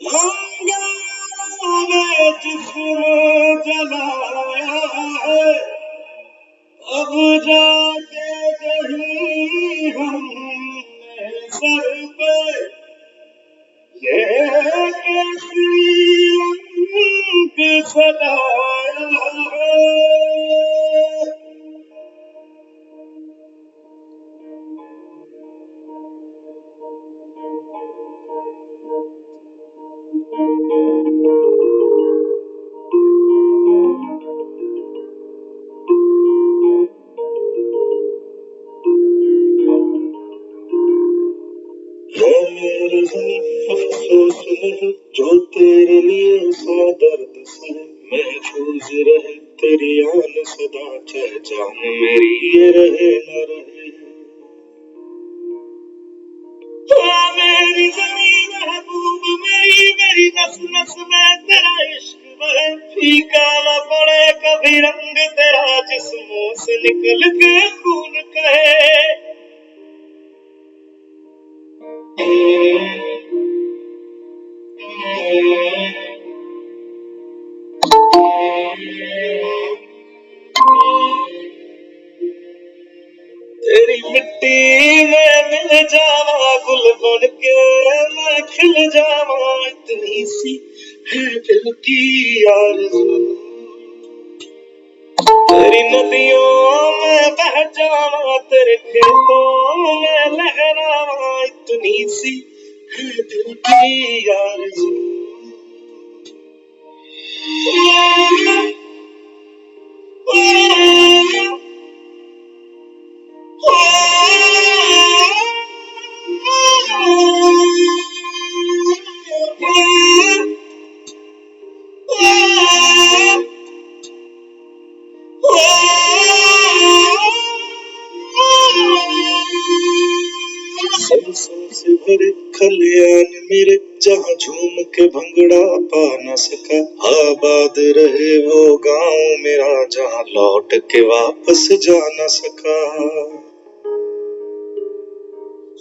अंगारों ने जिसमें जलाया है, अब जाके कहीं हमने सर पे ये कैसी रंग सजाया है। मेरे अफसोस नहीं जो तेरे लिए सौ दर्द से महफूज रहे तेरी आन सदा, चाहे जान मेरी ये रहे न रहे। मेरी ज़मीं महबूब मेरी, मेरी नस नस में तेरा इश्क बहे, फीका न पड़े कभी रंग तेरा जिस्मों से निकल के खून कहे। तेरी मिट्टी में मिल जावा गुल बन के मैं खिल जावा, इतनी सी है दिल की आरज़ू। तेरी नदियों में बह जावा तेरे खेतों में लहरावा, इतनी सी है दिल की आरज़ू। सरसों से भरे खलियान मेरे, जहाँ झूम के भंगड़ा पा न सका, आबाद रहे वो गाँव मेरा जहाँ लौट के वापस जा न सका।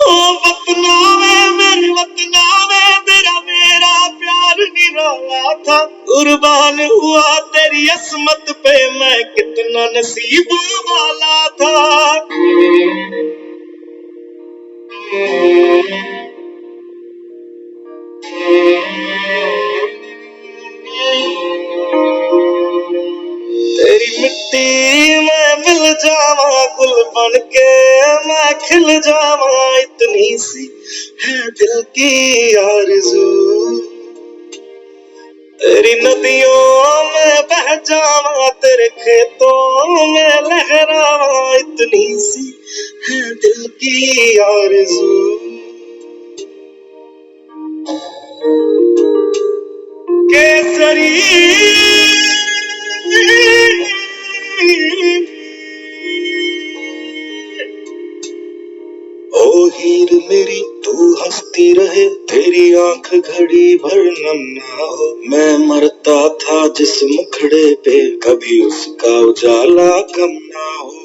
ओ वतना में मेरे वतना में तेरा मेरा प्यार निराला था, कुर्बान हुआ तेरी अस्मत पे मैं कितना नसीब वाला था। तेरी मिट्टी में मिल जावा गुल बन के मैं खिल जावा, इतनी सी है दिल की आरज़ू। तेरी नदियों में बह जावा तेरे खेतों में लहरावा, इतनी सी है दिल की आरज़ू। केसरी ओ हीर मेरी तू हंसती रहे, तेरी आंख घड़ी भर नम ना हो, मैं मरता था जिस मुखड़े पे कभी उसका उजाला कम ना हो।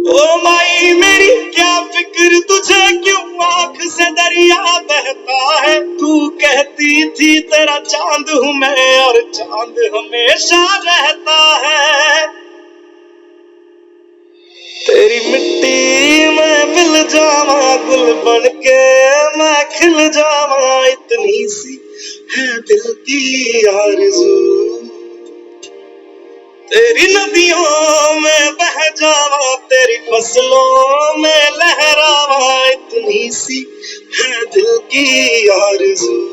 ओ माई मेरी क्या फिक्र तुझे, क्यों आंख से दरिया बहता है, तू कहती थी तेरा चांद हूँ मैं और चांद हमेशा रहता है। तेरी मिट्टी में मिल जावा गुल बन के मैं खिल जावा, इतनी सी है दिल की आरज़ू। तेरी नदियों में बह जावा तेरी फसलों में लहरावा, इतनी सी है दिल की आरज़ू।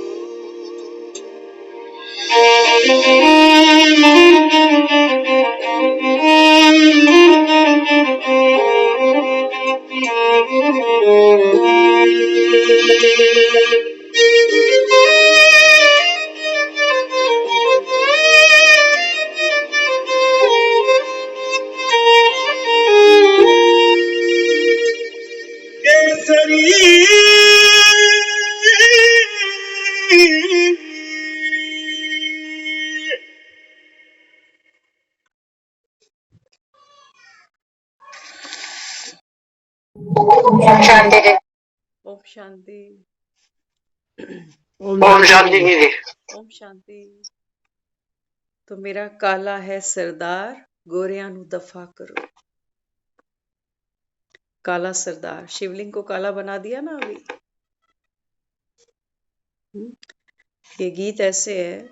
शांति। ओम शांति। ओम ओम शांति शांति दीदी। दीदी। ओम शांति। तो मेरा काला है सरदार, गोरियां नु दफा करो। काला सरदार शिवलिंग को काला बना दिया ना अभी। हम्म, ये गीत ऐसे है,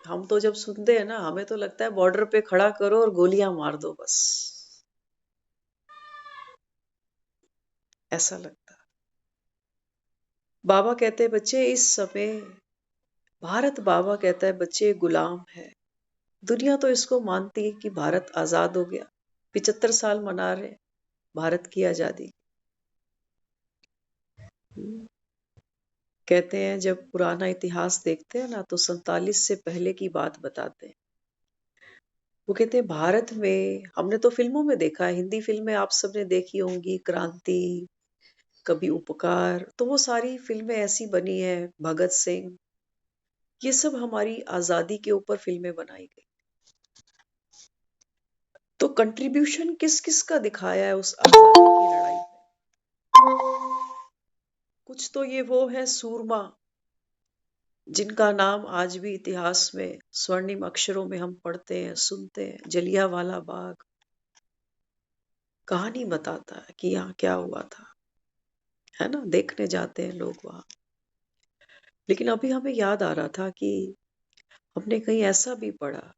हम तो जब सुनते हैं ना हमें तो लगता है बॉर्डर पे खड़ा करो और गोलियां मार दो बस, ऐसा लगता है। बाबा कहते हैं बच्चे इस समय भारत, बाबा कहता है बच्चे गुलाम है। दुनिया तो इसको मानती है कि भारत आजाद हो गया, 75 साल मना रहे भारत की आजादी। कहते हैं जब पुराना इतिहास देखते हैं ना तो 47 से पहले की बात बताते हैं। वो कहते हैं भारत में, हमने तो फिल्मों में देखा है, हिंदी फिल्में आप सबने देखी होंगी, क्रांति, कभी उपकार, तो वो सारी फिल्में ऐसी बनी है, भगत सिंह, ये सब हमारी आजादी के ऊपर फिल्में बनाई गई। तो कंट्रीब्यूशन किस किस का दिखाया है उस आजादी की लड़ाई में। कुछ तो ये वो है सूरमा जिनका नाम आज भी इतिहास में स्वर्णिम अक्षरों में हम पढ़ते हैं, सुनते हैं। जलियांवाला बाग कहानी बताता है कि यहाँ क्या हुआ था, है ना, देखने जाते हैं लोग वहां। लेकिन अभी हमें याद आ रहा था कि हमने कहीं ऐसा भी पढ़ा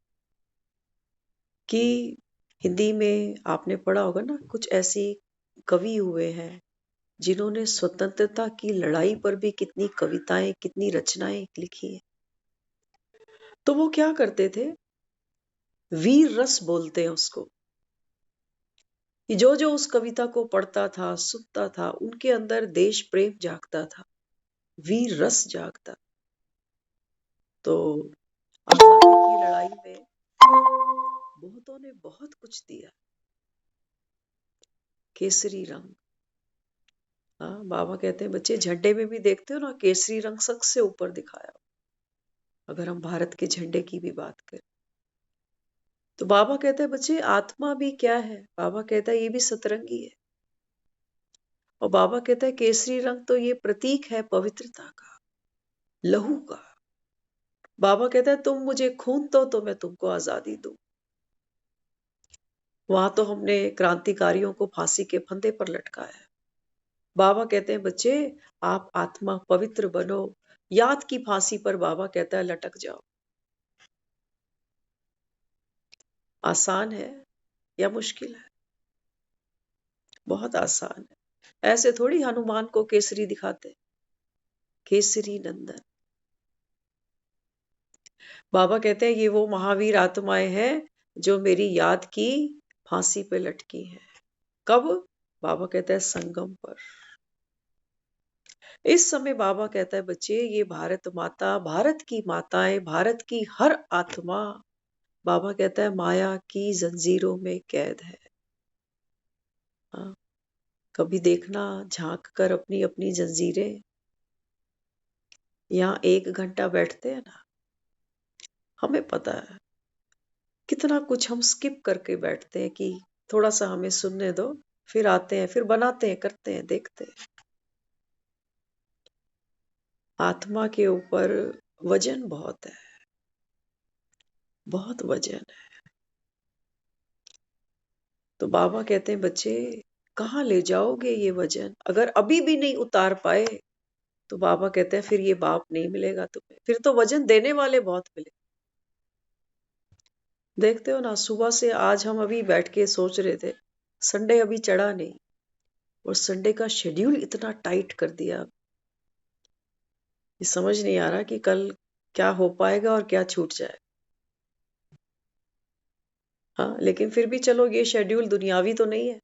कि हिंदी में आपने पढ़ा होगा ना, कुछ ऐसी कवि हुए हैं जिन्होंने स्वतंत्रता की लड़ाई पर भी कितनी कविताएं, कितनी रचनाएं लिखी है। तो वो क्या करते थे, वीर रस बोलते हैं उसको, कि जो जो उस कविता को पढ़ता था, सुनता था, उनके अंदर देश प्रेम जागता था, वीर रस जागता। तो आजादी की लड़ाई में बहुतों ने बहुत कुछ दिया। केसरी रंग, हाँ, बाबा कहते हैं बच्चे झंडे में भी देखते हो ना, केसरी रंग सबसे ऊपर दिखाया। अगर हम भारत के झंडे की भी बात करें तो बाबा कहते हैं बच्चे आत्मा भी क्या है, बाबा कहता है ये भी सतरंगी है। और बाबा कहता है केसरी रंग तो ये प्रतीक है पवित्रता का, लहू का। बाबा कहता है तुम मुझे खून दो तो मैं तुमको आजादी दूं। वहां तो हमने क्रांतिकारियों को फांसी के फंदे पर लटकाया है। बाबा कहते हैं बच्चे आप आत्मा पवित्र बनो, याद की फांसी पर बाबा कहता है लटक जाओ। आसान है या मुश्किल है? बहुत आसान है। ऐसे थोड़ी हनुमान को केसरी दिखाते, केसरी नंदन। बाबा कहते हैं ये वो महावीर आत्माएं हैं जो मेरी याद की फांसी पे लटकी हैं। कब? बाबा कहता है संगम पर। इस समय बाबा कहता है बच्चे ये भारत माता, भारत की माताएं, भारत की हर आत्मा, बाबा कहता है माया की जंजीरों में कैद है। हाँ, कभी देखना झांक कर अपनी अपनी जंजीरें। यहाँ 1 घंटा बैठते हैं ना, हमें पता है कितना कुछ हम स्किप करके बैठते हैं कि थोड़ा सा हमें सुनने दो, फिर आते हैं, फिर बनाते हैं, करते हैं, देखते हैं। आत्मा के ऊपर वजन बहुत है, बहुत वजन है। तो बाबा कहते हैं बच्चे कहाँ ले जाओगे ये वजन? अगर अभी भी नहीं उतार पाए तो बाबा कहते हैं फिर ये बाप नहीं मिलेगा तुम्हें, फिर तो वजन देने वाले बहुत मिले। देखते हो ना, सुबह से आज हम अभी बैठ के सोच रहे थे, संडे अभी चढ़ा नहीं और संडे का शेड्यूल इतना टाइट कर दिया, ये समझ नहीं आ रहा कि कल क्या हो पाएगा और क्या छूट जाए। हाँ, लेकिन फिर भी चलो, ये शेड्यूल दुनियावी तो नहीं है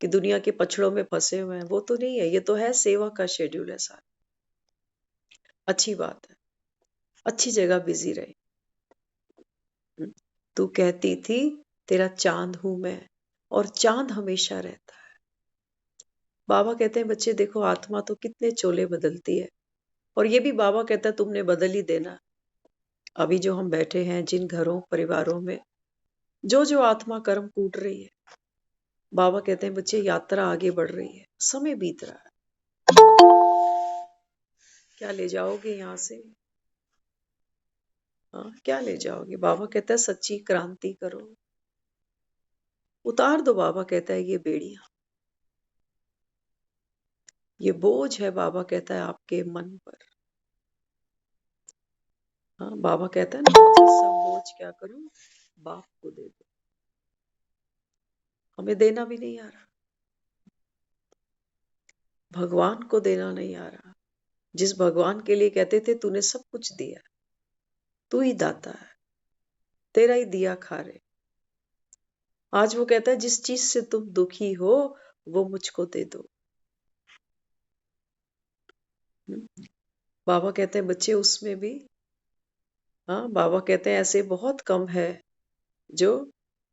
कि दुनिया के पछड़ों में फंसे हुए हैं, वो तो नहीं है। ये तो है सेवा का शेड्यूल है सारा। अच्छी बात है, अच्छी जगह बिजी रहे। तू कहती थी तेरा चांद हूं मैं, और चांद हमेशा रहता है। बाबा कहते हैं बच्चे देखो आत्मा तो कितने चोले बदलती है, और ये भी बाबा कहता है तुमने बदल ही देना। अभी जो हम बैठे हैं जिन घरों परिवारों में जो जो आत्मा कर्म कूट रही है, बाबा कहते हैं बच्चे यात्रा आगे बढ़ रही है, समय बीत रहा है। क्या ले जाओगे यहाँ से? हाँ, क्या ले जाओगे? बाबा कहता है सच्ची क्रांति करो, उतार दो। बाबा कहता है ये बेड़ियां, ये बोझ है। बाबा कहता है आपके मन पर। हाँ, बाबा कहता है ना बच्चे सब बोझ क्या करो, बाप को दे दो। हमें देना भी नहीं आ रहा, भगवान को देना नहीं आ रहा, जिस भगवान के लिए कहते थे तूने सब कुछ दिया, तू ही दाता है, तेरा ही दिया खा रहे। आज वो कहता है जिस चीज से तुम दुखी हो वो मुझको दे दो। बाबा कहते हैं बच्चे उसमें भी, हाँ, बाबा कहते हैं ऐसे बहुत कम है जो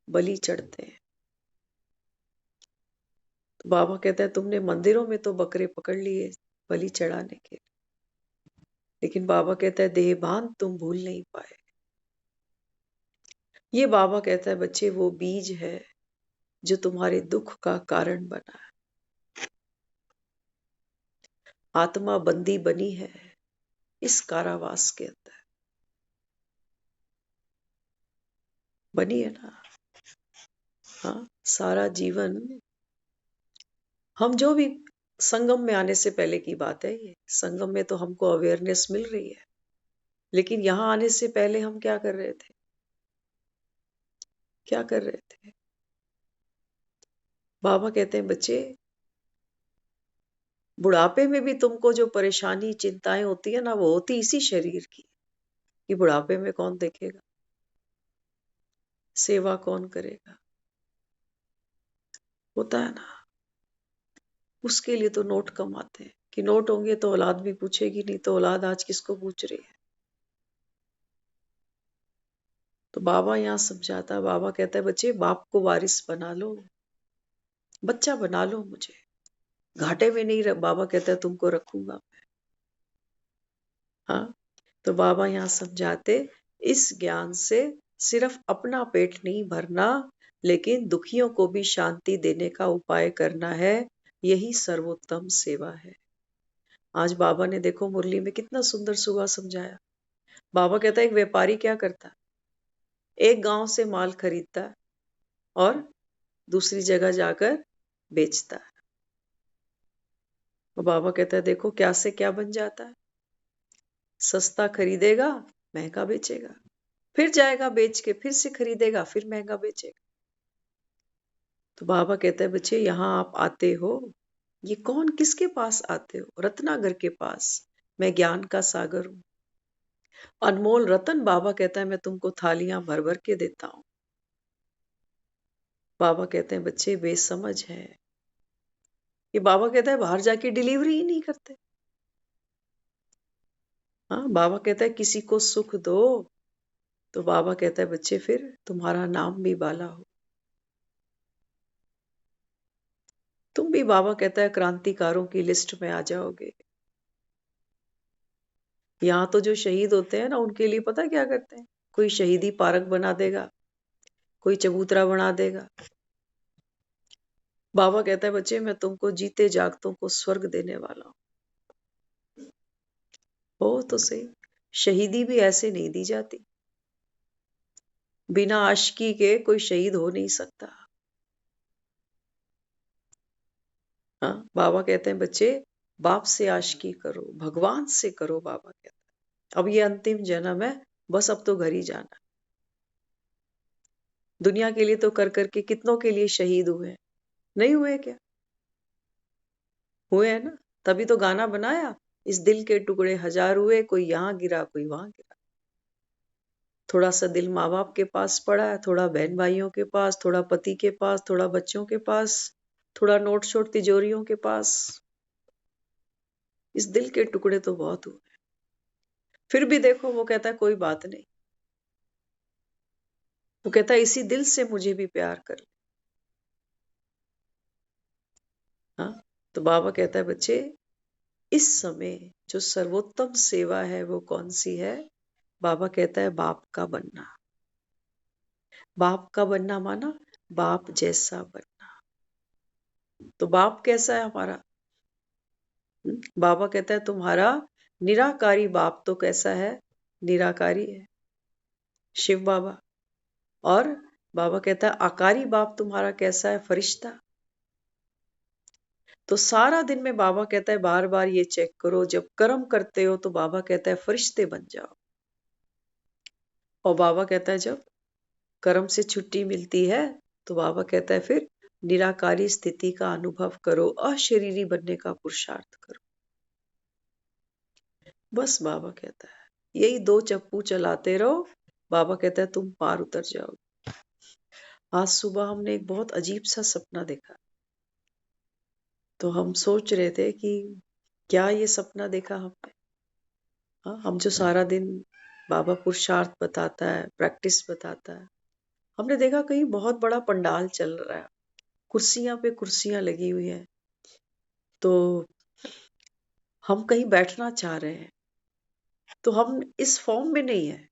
बलि चढ़ते हैं। तो बाबा कहता है तुमने मंदिरों में तो बकरे पकड़ लिए बलि चढ़ाने के, लेकिन बाबा कहता है देहभान तुम भूल नहीं पाए। ये बाबा कहता है बच्चे वो बीज है जो तुम्हारे दुख का कारण बना है। आत्मा बंदी बनी है इस कारावास के अंदर, बनी है ना। हाँ, सारा जीवन हम जो भी, संगम में आने से पहले की बात है ये। संगम में तो हमको अवेयरनेस मिल रही है, लेकिन यहाँ आने से पहले हम क्या कर रहे थे? क्या कर रहे थे? बाबा कहते हैं बच्चे बुढ़ापे में भी तुमको जो परेशानी चिंताएं होती है ना, वो होती इसी शरीर की। कि बुढ़ापे में कौन देखेगा, सेवा कौन करेगा, होता है ना। उसके लिए तो नोट कमाते हैं कि नोट होंगे तो औलाद भी पूछेगी, नहीं तो औलाद आज किसको पूछ रही है। तो बाबा यहाँ समझाता है, बाबा कहता है बच्चे बाप को वारिस बना लो, बच्चा बना लो मुझे, घाटे में नहीं बाबा कहता है तुमको रखूंगा मैं। हाँ, तो बाबा यहाँ समझाते इस ज्ञान से सिर्फ अपना पेट नहीं भरना, लेकिन दुखियों को भी शांति देने का उपाय करना है। यही सर्वोत्तम सेवा है। आज बाबा ने देखो मुरली में कितना सुंदर सुबह समझाया। बाबा कहता है एक व्यापारी क्या करता है, एक गांव से माल खरीदता है और दूसरी जगह जाकर बेचता है। और बाबा कहता है देखो क्या से क्या बन जाता है, सस्ता खरीदेगा महंगा बेचेगा, फिर जाएगा बेच के फिर से खरीदेगा फिर महंगा बेचेगा। तो बाबा कहता है बच्चे यहाँ आप आते हो, ये कौन किसके पास आते हो? रत्नागर के पास। मैं ज्ञान का सागर हूं, अनमोल रतन। बाबा कहता है मैं तुमको थालियां भर भर के देता हूं। बाबा कहते हैं बच्चे बेसमझ है। ये बाबा कहता है बाहर जाके डिलीवरी ही नहीं करते। हाँ, बाबा कहता है किसी को सुख दो, तो बाबा कहता है बच्चे फिर तुम्हारा नाम भी बाला हो, तुम भी बाबा कहता है क्रांतिकारों की लिस्ट में आ जाओगे। यहाँ तो जो शहीद होते हैं ना, उनके लिए पता क्या करते हैं? कोई शहीदी पार्क बना देगा, कोई चबूतरा बना देगा। बाबा कहता है बच्चे मैं तुमको जीते जागतों को स्वर्ग देने वाला हूं। हो तो सही, शहीदी भी ऐसे नहीं दी जाती। बिना आशिकी के कोई शहीद हो नहीं सकता। हाँ, बाबा कहते हैं बच्चे बाप से आशिकी करो, भगवान से करो। बाबा कहते हैं अब ये अंतिम जन्म है, बस अब तो घर ही जाना। दुनिया के लिए तो कर करके कितनों के लिए शहीद हुए हैं, नहीं हुए क्या? हुए हैं ना, तभी तो गाना बनाया, इस दिल के टुकड़े हजार हुए, कोई यहाँ गिरा कोई वहां गिरा। थोड़ा सा दिल माँ बाप के पास पड़ा है, थोड़ा बहन भाइयों के पास, थोड़ा पति के पास, थोड़ा बच्चों के पास, थोड़ा नोट शोट तिजोरियों के पास। इस दिल के टुकड़े तो बहुत हुए। फिर भी देखो वो कहता है कोई बात नहीं, वो कहता है इसी दिल से मुझे भी प्यार कर ले। हाँ, तो बाबा कहता है बच्चे इस समय जो सर्वोत्तम सेवा है वो कौन सी है? बाबा कहता है बाप का बनना। बाप का बनना माना बाप जैसा बनना। तो बाप कैसा है हमारा? बाबा कहता है तुम्हारा निराकारी बाप तो कैसा है? निराकारी है, शिव बाबा। और बाबा कहता है आकारी बाप तुम्हारा कैसा है? फरिश्ता। तो सारा दिन में बाबा कहता है बार बार ये चेक करो, जब कर्म करते हो तो बाबा कहता है फरिश्ते बन जाओ, और बाबा कहता है जब कर्म से छुट्टी मिलती है तो बाबा कहता है फिर निराकारी स्थिति का अनुभव करो, अशरीरी बनने का पुरुषार्थ करो। बस बाबा कहता है यही दो चप्पू चलाते रहो, बाबा कहता है तुम पार उतर जाओगे। आज सुबह हमने एक बहुत अजीब सा सपना देखा, तो हम सोच रहे थे कि क्या ये सपना देखा हमने। हाँ, हम जो सारा दिन बाबा पुरुषार्थ बताता है, प्रैक्टिस बताता है, हमने देखा कहीं बहुत बड़ा पंडाल चल रहा है, कुर्सियां पे कुर्सियां लगी हुई है, तो हम कहीं बैठना चाह रहे हैं, तो हम इस फॉर्म में नहीं है।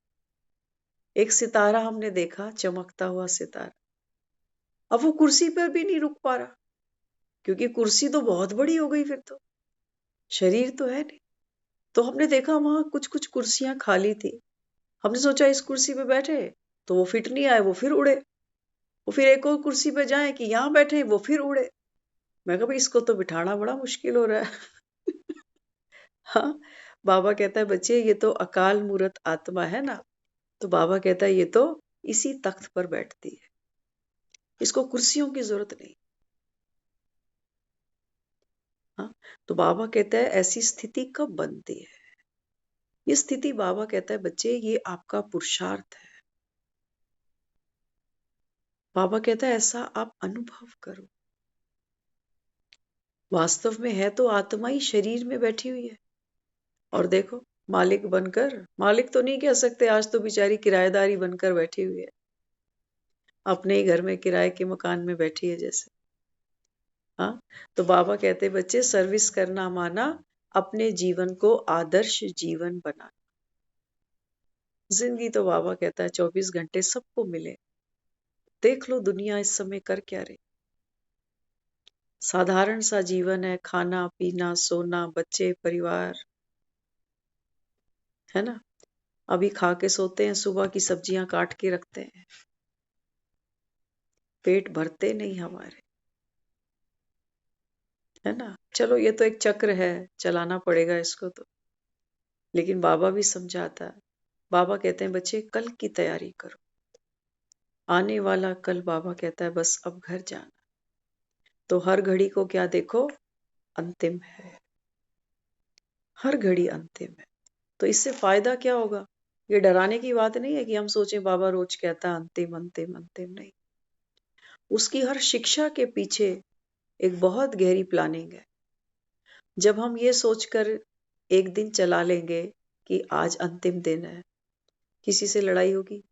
एक सितारा हमने देखा, चमकता हुआ सितारा। अब वो कुर्सी पर भी नहीं रुक पा रहा, क्योंकि कुर्सी तो बहुत बड़ी हो गई, फिर तो शरीर तो है नहीं। तो हमने देखा वहां कुछ कुछ कुर्सियां खाली थी, हमने सोचा इस कुर्सी पे बैठे तो वो फिट नहीं आए, वो फिर उड़े। वो फिर एक और कुर्सी पे जाए कि यहाँ बैठे, वो फिर उड़े। मैं कहा भाई इसको तो बिठाना बड़ा मुश्किल हो रहा है। हाँ, बाबा कहता है बच्चे ये तो अकाल मूर्त आत्मा है ना, तो बाबा कहता है ये तो इसी तख्त पर बैठती है, इसको कुर्सियों की जरूरत नहीं। हाँ, तो बाबा कहता है ऐसी स्थिति कब बनती है? ये स्थिति बाबा कहता है बच्चे ये आपका पुरुषार्थ है। बाबा कहता है ऐसा आप अनुभव करो। वास्तव में है तो आत्मा ही शरीर में बैठी हुई है, और देखो मालिक बनकर, मालिक तो नहीं कह सकते, आज तो बेचारी किराएदारी बनकर बैठी हुई है, अपने ही घर में किराए के मकान में बैठी है जैसे। हाँ, तो बाबा कहते बच्चे सर्विस करना माना अपने जीवन को आदर्श जीवन बनाना। जिंदगी तो बाबा कहता है 24 घंटे सबको मिले। देख लो दुनिया इस समय कर क्या रही। साधारण सा जीवन है, खाना पीना सोना, बच्चे परिवार, है ना। अभी खा के सोते हैं, सुबह की सब्जियां काट के रखते हैं, पेट भरते नहीं हमारे, है ना। चलो ये तो एक चक्र है, चलाना पड़ेगा इसको तो। लेकिन बाबा भी समझाता है, बाबा कहते हैं बच्चे कल की तैयारी करो, आने वाला कल बाबा कहता है बस अब घर जाना। तो हर घड़ी को क्या देखो, अंतिम है, हर घड़ी अंतिम है। तो इससे फायदा क्या होगा? ये डराने की बात नहीं है कि हम सोचें बाबा रोज कहता अंतिम अंतिम अंतिम, नहीं। उसकी हर शिक्षा के पीछे एक बहुत गहरी प्लानिंग है। जब हम ये सोचकर एक दिन चला लेंगे कि आज अंतिम दिन है, किसी से लड़ाई होगी,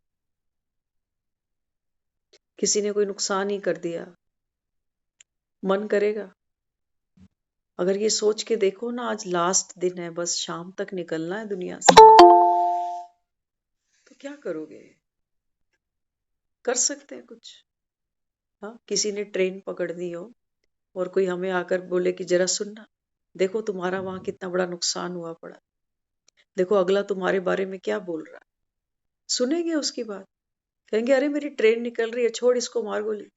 किसी ने कोई नुकसान ही कर दिया, मन करेगा? अगर ये सोच के देखो ना आज लास्ट दिन है, बस शाम तक निकलना है दुनिया से, तो क्या करोगे? कर सकते हैं कुछ? हाँ, किसी ने ट्रेन पकड़नी हो और कोई हमें आकर बोले कि जरा सुनना, देखो तुम्हारा वहां कितना बड़ा नुकसान हुआ पड़ा, देखो अगला तुम्हारे बारे में क्या बोल रहा है। सुनेंगे उसकी बात? कहेंगे अरे मेरी ट्रेन निकल रही है, छोड़ इसको, मार गोली।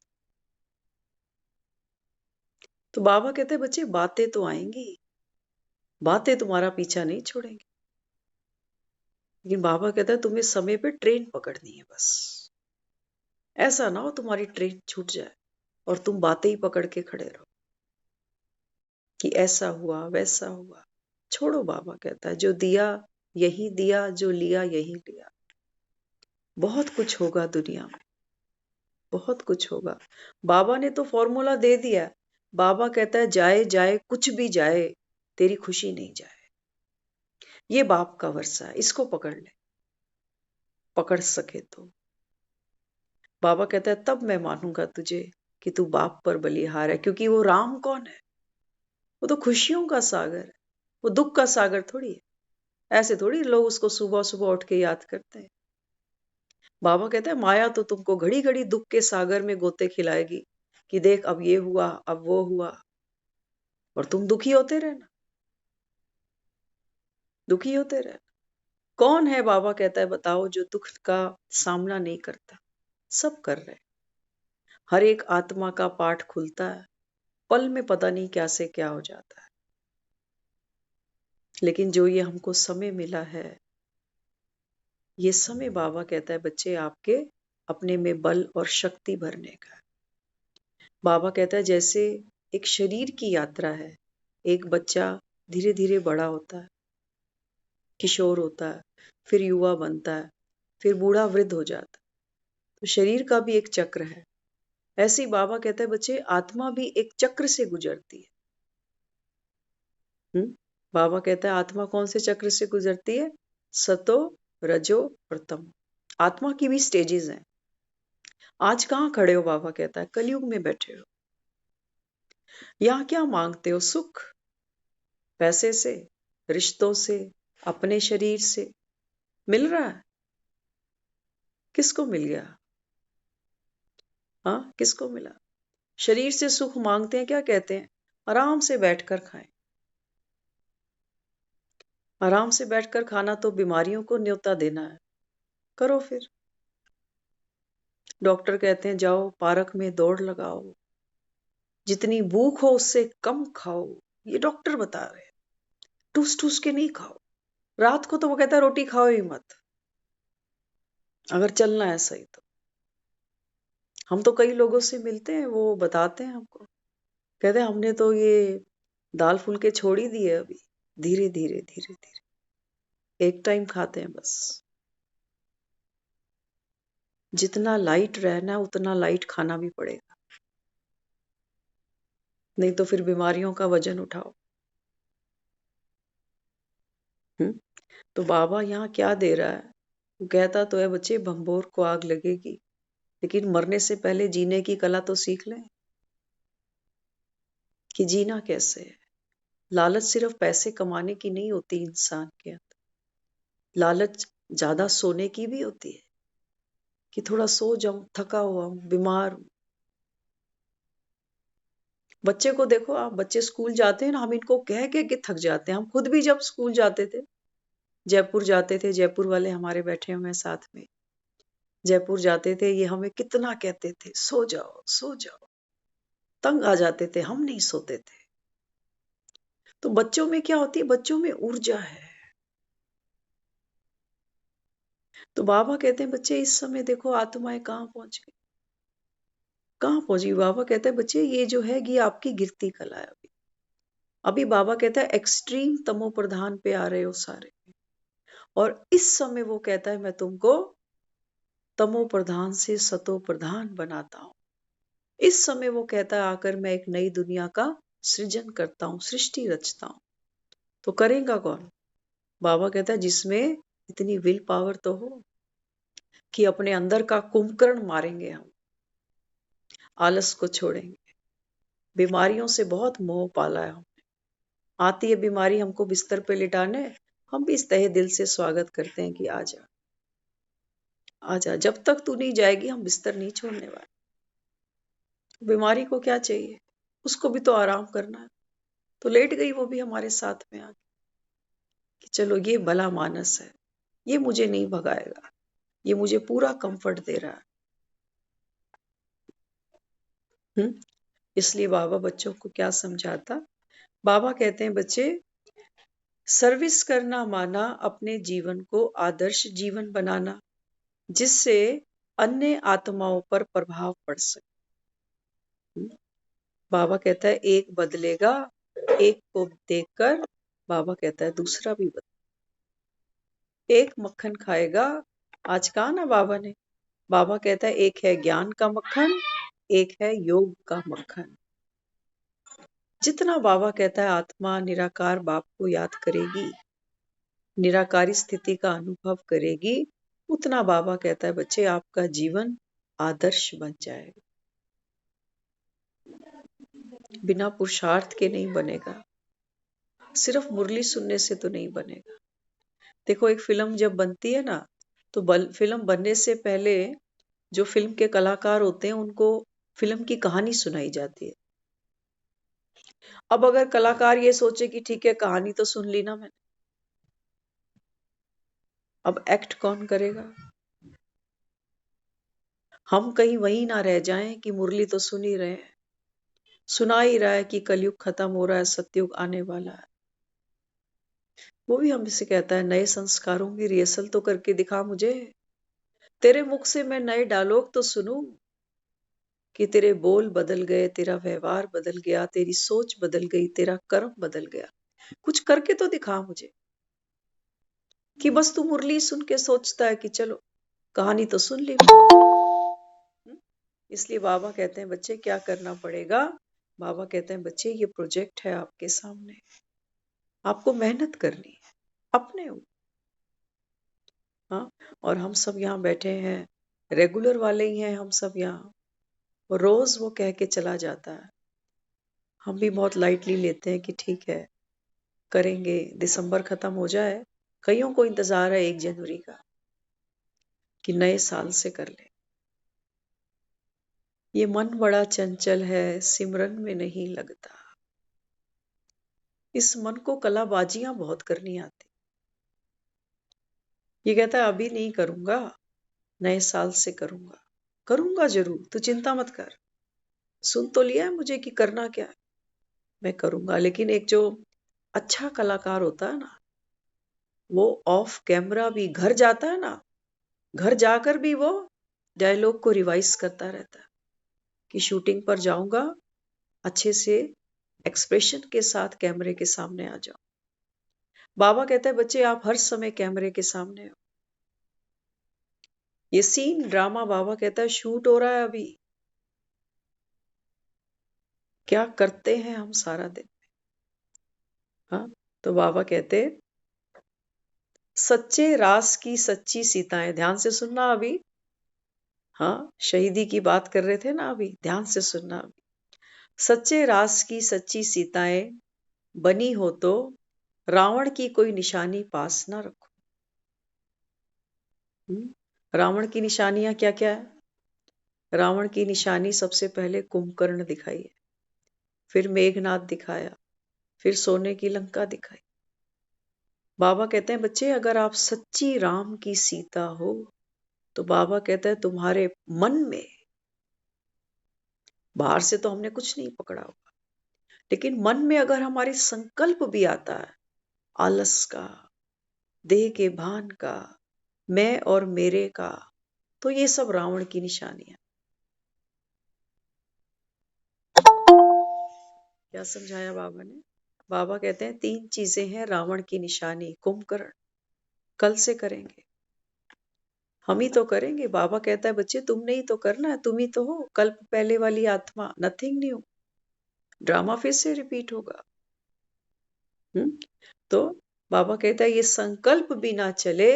तो बाबा कहते हैं बच्चे बातें तो आएंगी, बातें तुम्हारा पीछा नहीं छोड़ेंगी, लेकिन बाबा कहता है तुम्हें समय पे ट्रेन पकड़नी है बस। ऐसा ना हो तुम्हारी ट्रेन छूट जाए और तुम बातें ही पकड़ के खड़े रहो कि ऐसा हुआ वैसा हुआ। छोड़ो, बाबा कहता है जो दिया यही दिया, जो लिया यही लिया। बहुत कुछ होगा दुनिया में, बहुत कुछ होगा। बाबा ने तो फॉर्मूला दे दिया। बाबा कहता है जाए जाए कुछ भी जाए, तेरी खुशी नहीं जाए। ये बाप का वर्षा है, इसको पकड़ ले, पकड़ सके तो। बाबा कहता है तब मैं मानूंगा तुझे कि तू बाप पर बलिहार है, क्योंकि वो राम कौन है? वो तो खुशियों का सागर है, वो दुख का सागर थोड़ी है। ऐसे थोड़ी लोग उसको सुबह सुबह उठ के याद करते हैं। बाबा कहता है माया तो तुमको घड़ी घड़ी दुख के सागर में गोते खिलाएगी कि देख अब ये हुआ अब वो हुआ, और तुम दुखी होते रहना। दुखी होते रहना। कौन है बाबा कहता है बताओ जो दुख का सामना नहीं करता? सब कर रहे। हर एक आत्मा का पाठ खुलता है, पल में पता नहीं क्या से क्या हो जाता है। लेकिन जो ये हमको समय मिला है, ये समय बाबा कहता है बच्चे आपके अपने में बल और शक्ति भरने का है। बाबा कहता है जैसे एक शरीर की यात्रा है, एक बच्चा धीरे धीरे बड़ा होता है, किशोर होता है, फिर युवा बनता है, फिर बूढ़ा वृद्ध हो जाता है। तो शरीर का भी एक चक्र है। ऐसे ही बाबा कहता है बच्चे आत्मा भी एक चक्र से गुजरती है। बाबा कहता है आत्मा कौन से चक्र से गुजरती है? सतो, रजो और तमो। आत्मा की भी स्टेजेस हैं। आज कहाँ खड़े हो? बाबा कहता है कलयुग में बैठे हो। यहाँ क्या मांगते हो? सुख? पैसे से, रिश्तों से, अपने शरीर से मिल रहा है? किसको मिल गया? हाँ, किसको मिला? शरीर से सुख मांगते हैं, क्या कहते हैं? आराम से बैठकर खाएं। आराम से बैठकर खाना तो बीमारियों को न्योता देना है। करो फिर। डॉक्टर कहते हैं जाओ पार्क में दौड़ लगाओ, जितनी भूख हो उससे कम खाओ। ये डॉक्टर बता रहे हैं। ठूस ठूस के नहीं खाओ। रात को तो वो कहता है रोटी खाओ ही मत, अगर चलना है सही तो। हम तो कई लोगों से मिलते हैं, वो बताते हैं हमको, कहते हैं हमने तो ये दाल फुल्के छोड़ ही दिए अभी, धीरे धीरे धीरे धीरे एक टाइम खाते हैं बस। जितना लाइट रहना उतना लाइट खाना भी पड़ेगा, नहीं तो फिर बीमारियों का वजन उठाओ। तो बाबा यहाँ क्या दे रहा है? वो कहता तो है बच्चे भंबोर को आग लगेगी, लेकिन मरने से पहले जीने की कला तो सीख लें कि जीना कैसे है। लालच सिर्फ पैसे कमाने की नहीं होती इंसान के अंदर, लालच ज्यादा सोने की भी होती है कि थोड़ा सो जाऊं, थका हुआ हूं, बीमार हूं। बच्चे को देखो आप, बच्चे स्कूल जाते हैं ना, हम इनको कह के थक जाते हैं। हम खुद भी जब स्कूल जाते थे, जयपुर जाते थे, जयपुर वाले हमारे बैठे हुए हैं साथ में, जयपुर जाते थे, ये हमें कितना कहते थे सो जाओ सो जाओ, तंग आ जाते थे, हम नहीं सोते थे। तो बच्चों में क्या होती है? बच्चों में ऊर्जा है। तो बाबा कहते हैं बच्चे इस समय देखो आत्माएं कहाँ पहुंच गई, कहाँ पहुंची। बाबा कहते हैं बच्चे ये जो है ये आपकी गिरती कला है। अभी अभी बाबा कहता है एक्सट्रीम तमो प्रधान पे आ रहे हो सारे, और इस समय वो कहता है मैं तुमको तमो प्रधान से सतो प्रधान बनाता हूं। इस समय वो कहता है आकर मैं एक नई दुनिया का सृजन करता हूं, सृष्टि रचता हूं। तो करेगा कौन? बाबा कहता है जिसमें इतनी विल पावर तो हो कि अपने अंदर का कुंभकर्ण मारेंगे हम, आलस को छोड़ेंगे। बीमारियों से बहुत मोह पाला है हमने। आती है बीमारी हमको बिस्तर पे लिटाने, हम भी इस तहे दिल से स्वागत करते हैं कि आजा आजा, जब तक तू नहीं जाएगी हम बिस्तर नहीं छोड़ने वाले। बीमारी को क्या चाहिए? उसको भी तो आराम करना है। तो लेट गई वो भी हमारे साथ में आके कि चलो ये भला मानस है, ये मुझे नहीं भगाएगा, ये मुझे पूरा कंफर्ट दे रहा है। इसलिए बाबा बच्चों को क्या समझाता? बाबा कहते हैं बच्चे सर्विस करना माना अपने जीवन को आदर्श जीवन बनाना, जिससे अन्य आत्माओं पर प्रभाव पड़ सके। बाबा कहता है एक बदलेगा, एक को देखकर बाबा कहता है दूसरा भी बदले। एक मक्खन खाएगा, आज कहा ना बाबा ने, बाबा कहता है एक है ज्ञान का मक्खन, एक है योग का मक्खन। जितना बाबा कहता है आत्मा निराकार बाप को याद करेगी, निराकारी स्थिति का अनुभव करेगी, उतना बाबा कहता है बच्चे आपका जीवन आदर्श बन जाएगा। बिना पुरुषार्थ के नहीं बनेगा, सिर्फ मुरली सुनने से तो नहीं बनेगा। देखो एक फिल्म जब बनती है ना, तो फिल्म बनने से पहले जो फिल्म के कलाकार होते हैं उनको फिल्म की कहानी सुनाई जाती है। अब अगर कलाकार ये सोचे कि ठीक है कहानी तो सुन ली ना मैंने, अब एक्ट कौन करेगा? हम कहीं वहीं ना रह जाएं कि मुरली तो सुन ही रहे हैं, सुना ही रहा है कि कलयुग खत्म हो रहा है, सतयुग आने वाला है। वो भी हमसे कहता है नए संस्कारों की रिहर्सल तो करके दिखा मुझे, तेरे मुख से मैं नए डायलॉग तो सुनूं, कि तेरे बोल बदल गए, तेरा व्यवहार बदल गया, तेरी सोच बदल गई, तेरा कर्म बदल गया। कुछ करके तो दिखा मुझे, कि बस तू मुरली सुन के सोचता है कि चलो कहानी तो सुन ली मैंने। इसलिए बाबा कहते हैं बच्चे क्या करना पड़ेगा? बाबा कहते हैं बच्चे ये प्रोजेक्ट है आपके सामने, आपको मेहनत करनी है अपने ऊपर। हाँ, और हम सब यहाँ बैठे हैं, रेगुलर वाले ही हैं हम सब यहाँ। रोज वो कह के चला जाता है, हम भी बहुत लाइटली लेते हैं कि ठीक है करेंगे, दिसंबर खत्म हो जाए, कईयों को इंतजार है 1 जनवरी का कि नए साल से कर ले। ये मन बड़ा चंचल है, सिमरन में नहीं लगता। इस मन को कलाबाजियां बहुत करनी आती। ये कहता है अभी नहीं करूंगा, नए साल से करूंगा। करूंगा जरूर, तू चिंता मत कर। सुन तो लिया है मुझे कि करना क्या है, मैं करूंगा। लेकिन एक जो अच्छा कलाकार होता है ना, वो ऑफ कैमरा भी घर जाता है ना, घर जाकर भी वो डायलॉग को रिवाइज करता रहता है कि शूटिंग पर जाऊंगा, अच्छे से एक्सप्रेशन के साथ कैमरे के सामने आ जाओ। बाबा कहते हैं बच्चे आप हर समय कैमरे के सामने हो। ये सीन ड्रामा बाबा कहता है शूट हो रहा है अभी। क्या करते हैं हम सारा दिन? हाँ, तो बाबा कहते सच्चे रास की सच्ची सीताएं, ध्यान से सुनना अभी। हाँ, शहीदी की बात कर रहे थे ना अभी, ध्यान से सुनना अभी। सच्चे रास की सच्ची सीताएं बनी हो तो रावण की कोई निशानी पास ना रखो। रावण की निशानियां क्या क्या है? रावण की निशानी सबसे पहले कुंभकर्ण दिखाई है, फिर मेघनाद दिखाया, फिर सोने की लंका दिखाई। बाबा कहते हैं बच्चे अगर आप सच्ची राम की सीता हो तो बाबा कहते हैं तुम्हारे मन में, बाहर से तो हमने कुछ नहीं पकड़ा होगा, लेकिन मन में अगर हमारे संकल्प भी आता है आलस का, देह के भान का, मैं और मेरे का, तो ये सब रावण की निशानियां। क्या समझाया बाबा ने? बाबा कहते हैं 3 चीजें हैं रावण की निशानी। कुंभकर्ण कल से करेंगे, हम ही तो करेंगे। बाबा कहता है बच्चे तुमने ही तो करना है, तुम ही तो हो कल्प पहले वाली आत्मा, नथिंग न्यू। ड्रामा फिर से रिपीट होगा। तो बाबा कहता है ये संकल्प भी ना चले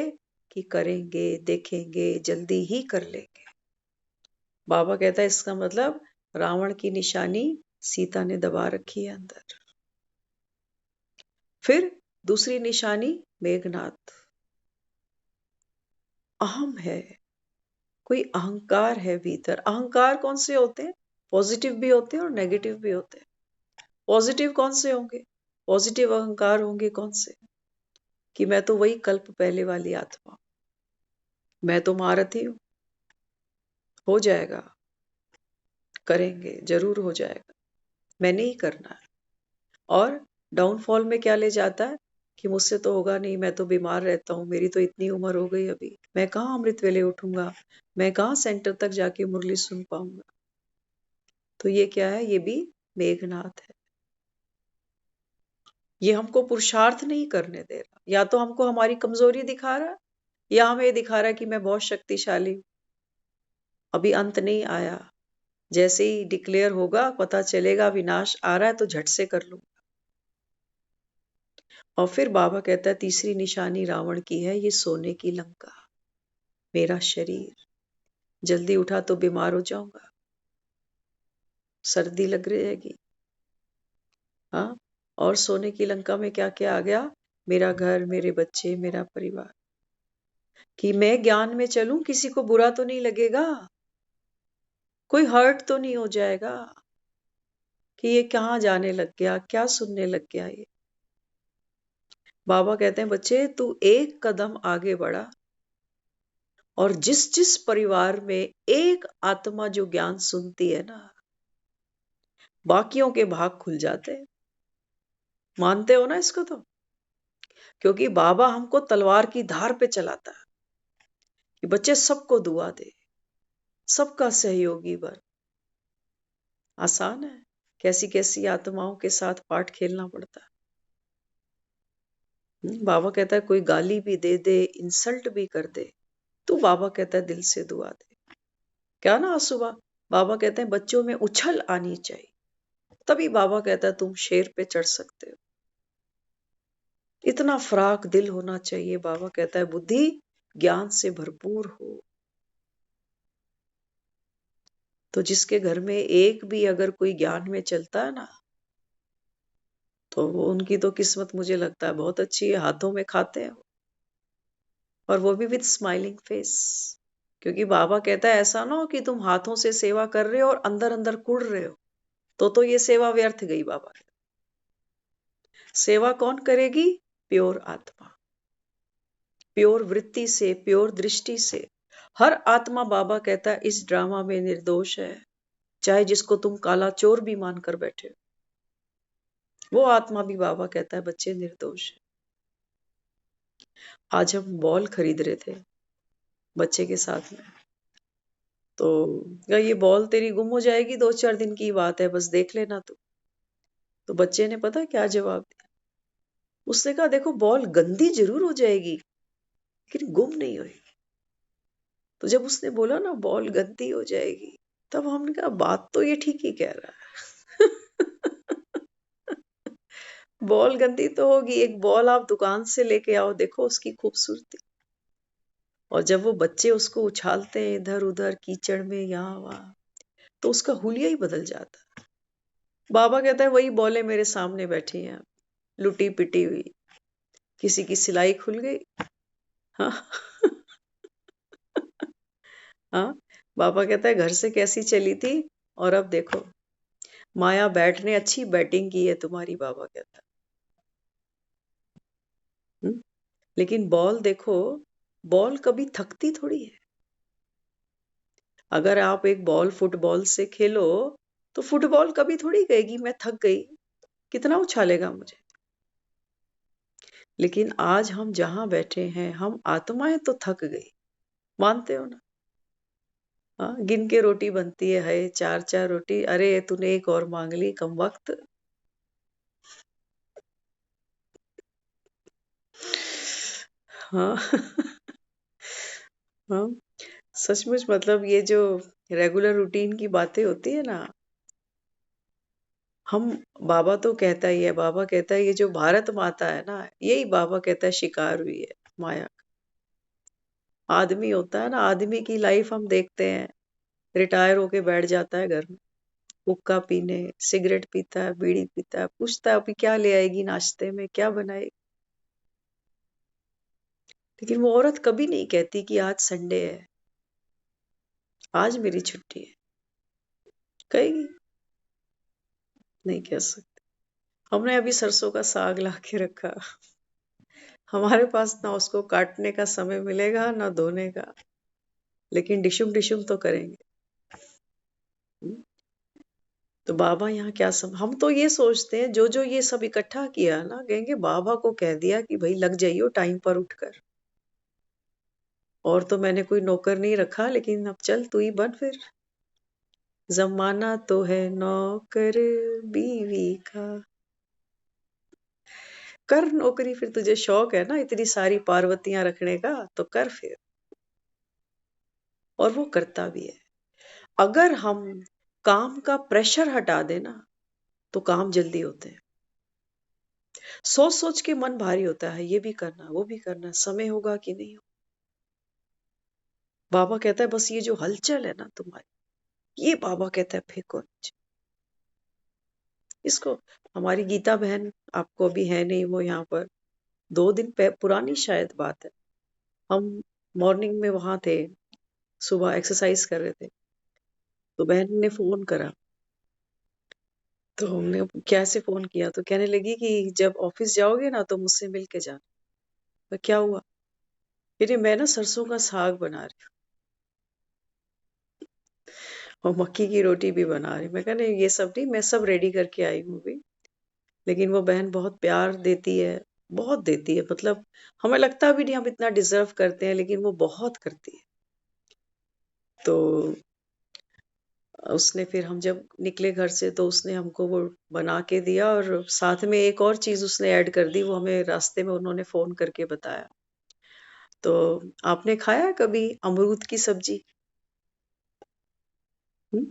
कि करेंगे, देखेंगे, जल्दी ही कर लेंगे। बाबा कहता है इसका मतलब रावण की निशानी सीता ने दबा रखी है अंदर। फिर दूसरी निशानी मेघनाद, अहम है, कोई अहंकार है भीतर। अहंकार कौन से होते हैं? पॉजिटिव भी होते हैं और नेगेटिव भी होते हैं। पॉजिटिव कौन से होंगे? पॉजिटिव अहंकार होंगे कौन से? कि मैं तो वही कल्प पहले वाली आत्मा, मैं तो महारथी हूं, हो जाएगा, करेंगे, जरूर हो जाएगा, मैंने ही करना है। और डाउनफॉल में क्या ले जाता है कि मुझसे तो होगा नहीं, मैं तो बीमार रहता हूँ, मेरी तो इतनी उम्र हो गई अभी, मैं कहाँ अमृत वेले उठूंगा, मैं कहाँ सेंटर तक जाके मुरली सुन पाऊंगा। तो ये क्या है? ये भी मेघनाथ है। ये हमको पुरुषार्थ नहीं करने दे रहा, या तो हमको हमारी कमजोरी दिखा रहा है या हमें दिखा रहा है कि मैं बहुत शक्तिशाली हूं। अभी अंत नहीं आया, जैसे ही डिक्लेयर होगा पता चलेगा विनाश आ रहा है तो झट से कर लूंगा। और फिर बाबा कहता है तीसरी निशानी रावण की है ये सोने की लंका, मेरा शरीर। जल्दी उठा तो बीमार हो जाऊंगा, सर्दी लग रहेगी। हाँ, और सोने की लंका में क्या क्या आ गया? मेरा घर, मेरे बच्चे, मेरा परिवार। कि मैं ज्ञान में चलूं, किसी को बुरा तो नहीं लगेगा, कोई हर्ट तो नहीं हो जाएगा कि ये कहाँ जाने लग गया, क्या सुनने लग गया ये। बाबा कहते हैं बच्चे तू एक कदम आगे बढ़ा और जिस जिस परिवार में एक आत्मा जो ज्ञान सुनती है ना, बाकियों के भाग खुल जाते हैं। मानते हो ना इसको? तो क्योंकि बाबा हमको तलवार की धार पे चलाता है कि बच्चे सबको दुआ दे, सबका सहयोगी बन। आसान है? कैसी कैसी आत्माओं के साथ पाठ खेलना पड़ता है। बाबा कहता है कोई गाली भी दे दे, इंसल्ट भी कर दे, तो बाबा कहता है दिल से दुआ दे। क्या ना सुबह बाबा कहते हैं बच्चों में उछल आनी चाहिए, तभी बाबा कहता है तुम शेर पे चढ़ सकते हो। इतना फराक दिल होना चाहिए। बाबा कहता है बुद्धि ज्ञान से भरपूर हो। तो जिसके घर में एक भी अगर कोई ज्ञान में चलता है ना, तो वो उनकी तो किस्मत मुझे लगता है बहुत अच्छी है। हाथों में खाते हैं और वो भी विद स्माइलिंग फेस। क्योंकि बाबा कहता है ऐसा ना हो कि तुम हाथों से सेवा कर रहे हो और अंदर अंदर कुड़ रहे हो, तो ये सेवा व्यर्थ गई। बाबा सेवा कौन करेगी? प्योर आत्मा, प्योर वृत्ति से, प्योर दृष्टि से। हर आत्मा बाबा कहता है इस ड्रामा में निर्दोष है, चाहे जिसको तुम काला चोर भी मानकर बैठे हो, वो आत्मा भी बाबा कहता है बच्चे निर्दोष है। आज हम बॉल खरीद रहे थे बच्चे के साथ में, तो ये बॉल तेरी गुम हो जाएगी, 2-4 दिन की बात है, बस देख लेना तू। तो बच्चे ने पता क्या जवाब दिया? उसने कहा देखो बॉल गंदी जरूर हो जाएगी लेकिन गुम नहीं होगी। तो जब उसने बोला ना बॉल गंदी हो जाएगी, तब हमने कहा बात तो ये ठीक ही कह रहा है। बॉल गंदी तो होगी, एक बॉल आप दुकान से लेके आओ, देखो उसकी खूबसूरती। और जब वो बच्चे उसको उछालते हैं इधर उधर कीचड़ में यहाँ वहां, तो उसका हुलिया ही बदल जाता है। बाबा कहता है वही बॉलें मेरे सामने बैठी हैं, लुटी पिटी हुई, किसी की सिलाई खुल गई। हाँ। हाँ, बाबा कहता है घर से कैसी चली थी और अब देखो माया बैठ ने अच्छी बैटिंग की है तुम्हारी। बाबा कहता है लेकिन बॉल देखो, बॉल कभी थकती थोड़ी है। अगर आप एक बॉल फुटबॉल से खेलो तो फुटबॉल कभी थोड़ी कहेगी मैं थक गई, कितना उछालेगा मुझे। लेकिन आज हम जहां बैठे हैं हम आत्माएं तो थक गई, मानते हो ना? हाँ, गिन के रोटी बनती है 4-4 रोटी, अरे तूने एक और मांग ली कम वक्त। हाँ। हाँ, सचमुच मतलब ये जो रेगुलर रूटीन की बातें होती है ना, हम बाबा तो कहता ही है, बाबा कहता है ये जो भारत माता है ना, यही बाबा कहता है शिकार हुई है माया। आदमी होता है ना, आदमी की लाइफ हम देखते हैं, रिटायर होके बैठ जाता है घर में, हुक्का पीने, सिगरेट पीता है, बीड़ी पीता है, पूछता है अभी क्या ले आएगी नाश्ते में, क्या बनाएगी। लेकिन वो औरत कभी नहीं कहती कि आज संडे है, आज मेरी छुट्टी है। कहेगी? नहीं कह सकते। हमने अभी सरसों का साग ला के रखा, हमारे पास ना उसको काटने का समय मिलेगा ना धोने का, लेकिन डिशुम डिशुम तो करेंगे। हम्म। तो बाबा यहाँ क्या हम तो ये सोचते हैं जो जो ये सब इकट्ठा किया ना, कहेंगे बाबा को कह दिया कि भाई लग जाइयो टाइम पर उठकर। और तो मैंने कोई नौकर नहीं रखा, लेकिन अब चल तू ही बन फिर। जमाना तो है नौकर बीवी का, कर नौकरी फिर। तुझे शौक है ना इतनी सारी पार्वतियां रखने का, तो कर फिर। और वो करता भी है। अगर हम काम का प्रेशर हटा देना तो काम जल्दी होते हैं। सोच सोच के मन भारी होता है, ये भी करना वो भी करना, समय होगा कि नहीं होगा। बाबा कहता है बस ये जो हलचल है ना तुम्हारी, ये बाबा कहता है फेंको नीचे इसको। हमारी गीता बहन, आपको अभी है नहीं वो यहाँ पर, 2 दिन पुरानी शायद बात है, हम मॉर्निंग में वहां थे, सुबह एक्सरसाइज कर रहे थे, तो बहन ने फोन करा तो हमने कैसे फोन किया, तो कहने लगी कि जब ऑफिस जाओगे ना तो मुझसे मिल के जाना। तो क्या हुआ? फिर मैं ना सरसों का साग बना रही हूँ और मक्की की रोटी भी बना रही हूँ। मैं कहने ये सब नहीं, मैं सब रेडी करके आई हूँ अभी। लेकिन वो बहन बहुत प्यार देती है, बहुत देती है, मतलब हमें लगता भी नहीं हम इतना डिजर्व करते हैं, लेकिन वो बहुत करती है। तो उसने फिर हम जब निकले घर से तो उसने हमको वो बना के दिया, और साथ में एक और चीज उसने ऐड कर दी, वो हमें रास्ते में उन्होंने फोन करके बताया। तो आपने खाया कभी अमरूद की सब्जी? हुँ?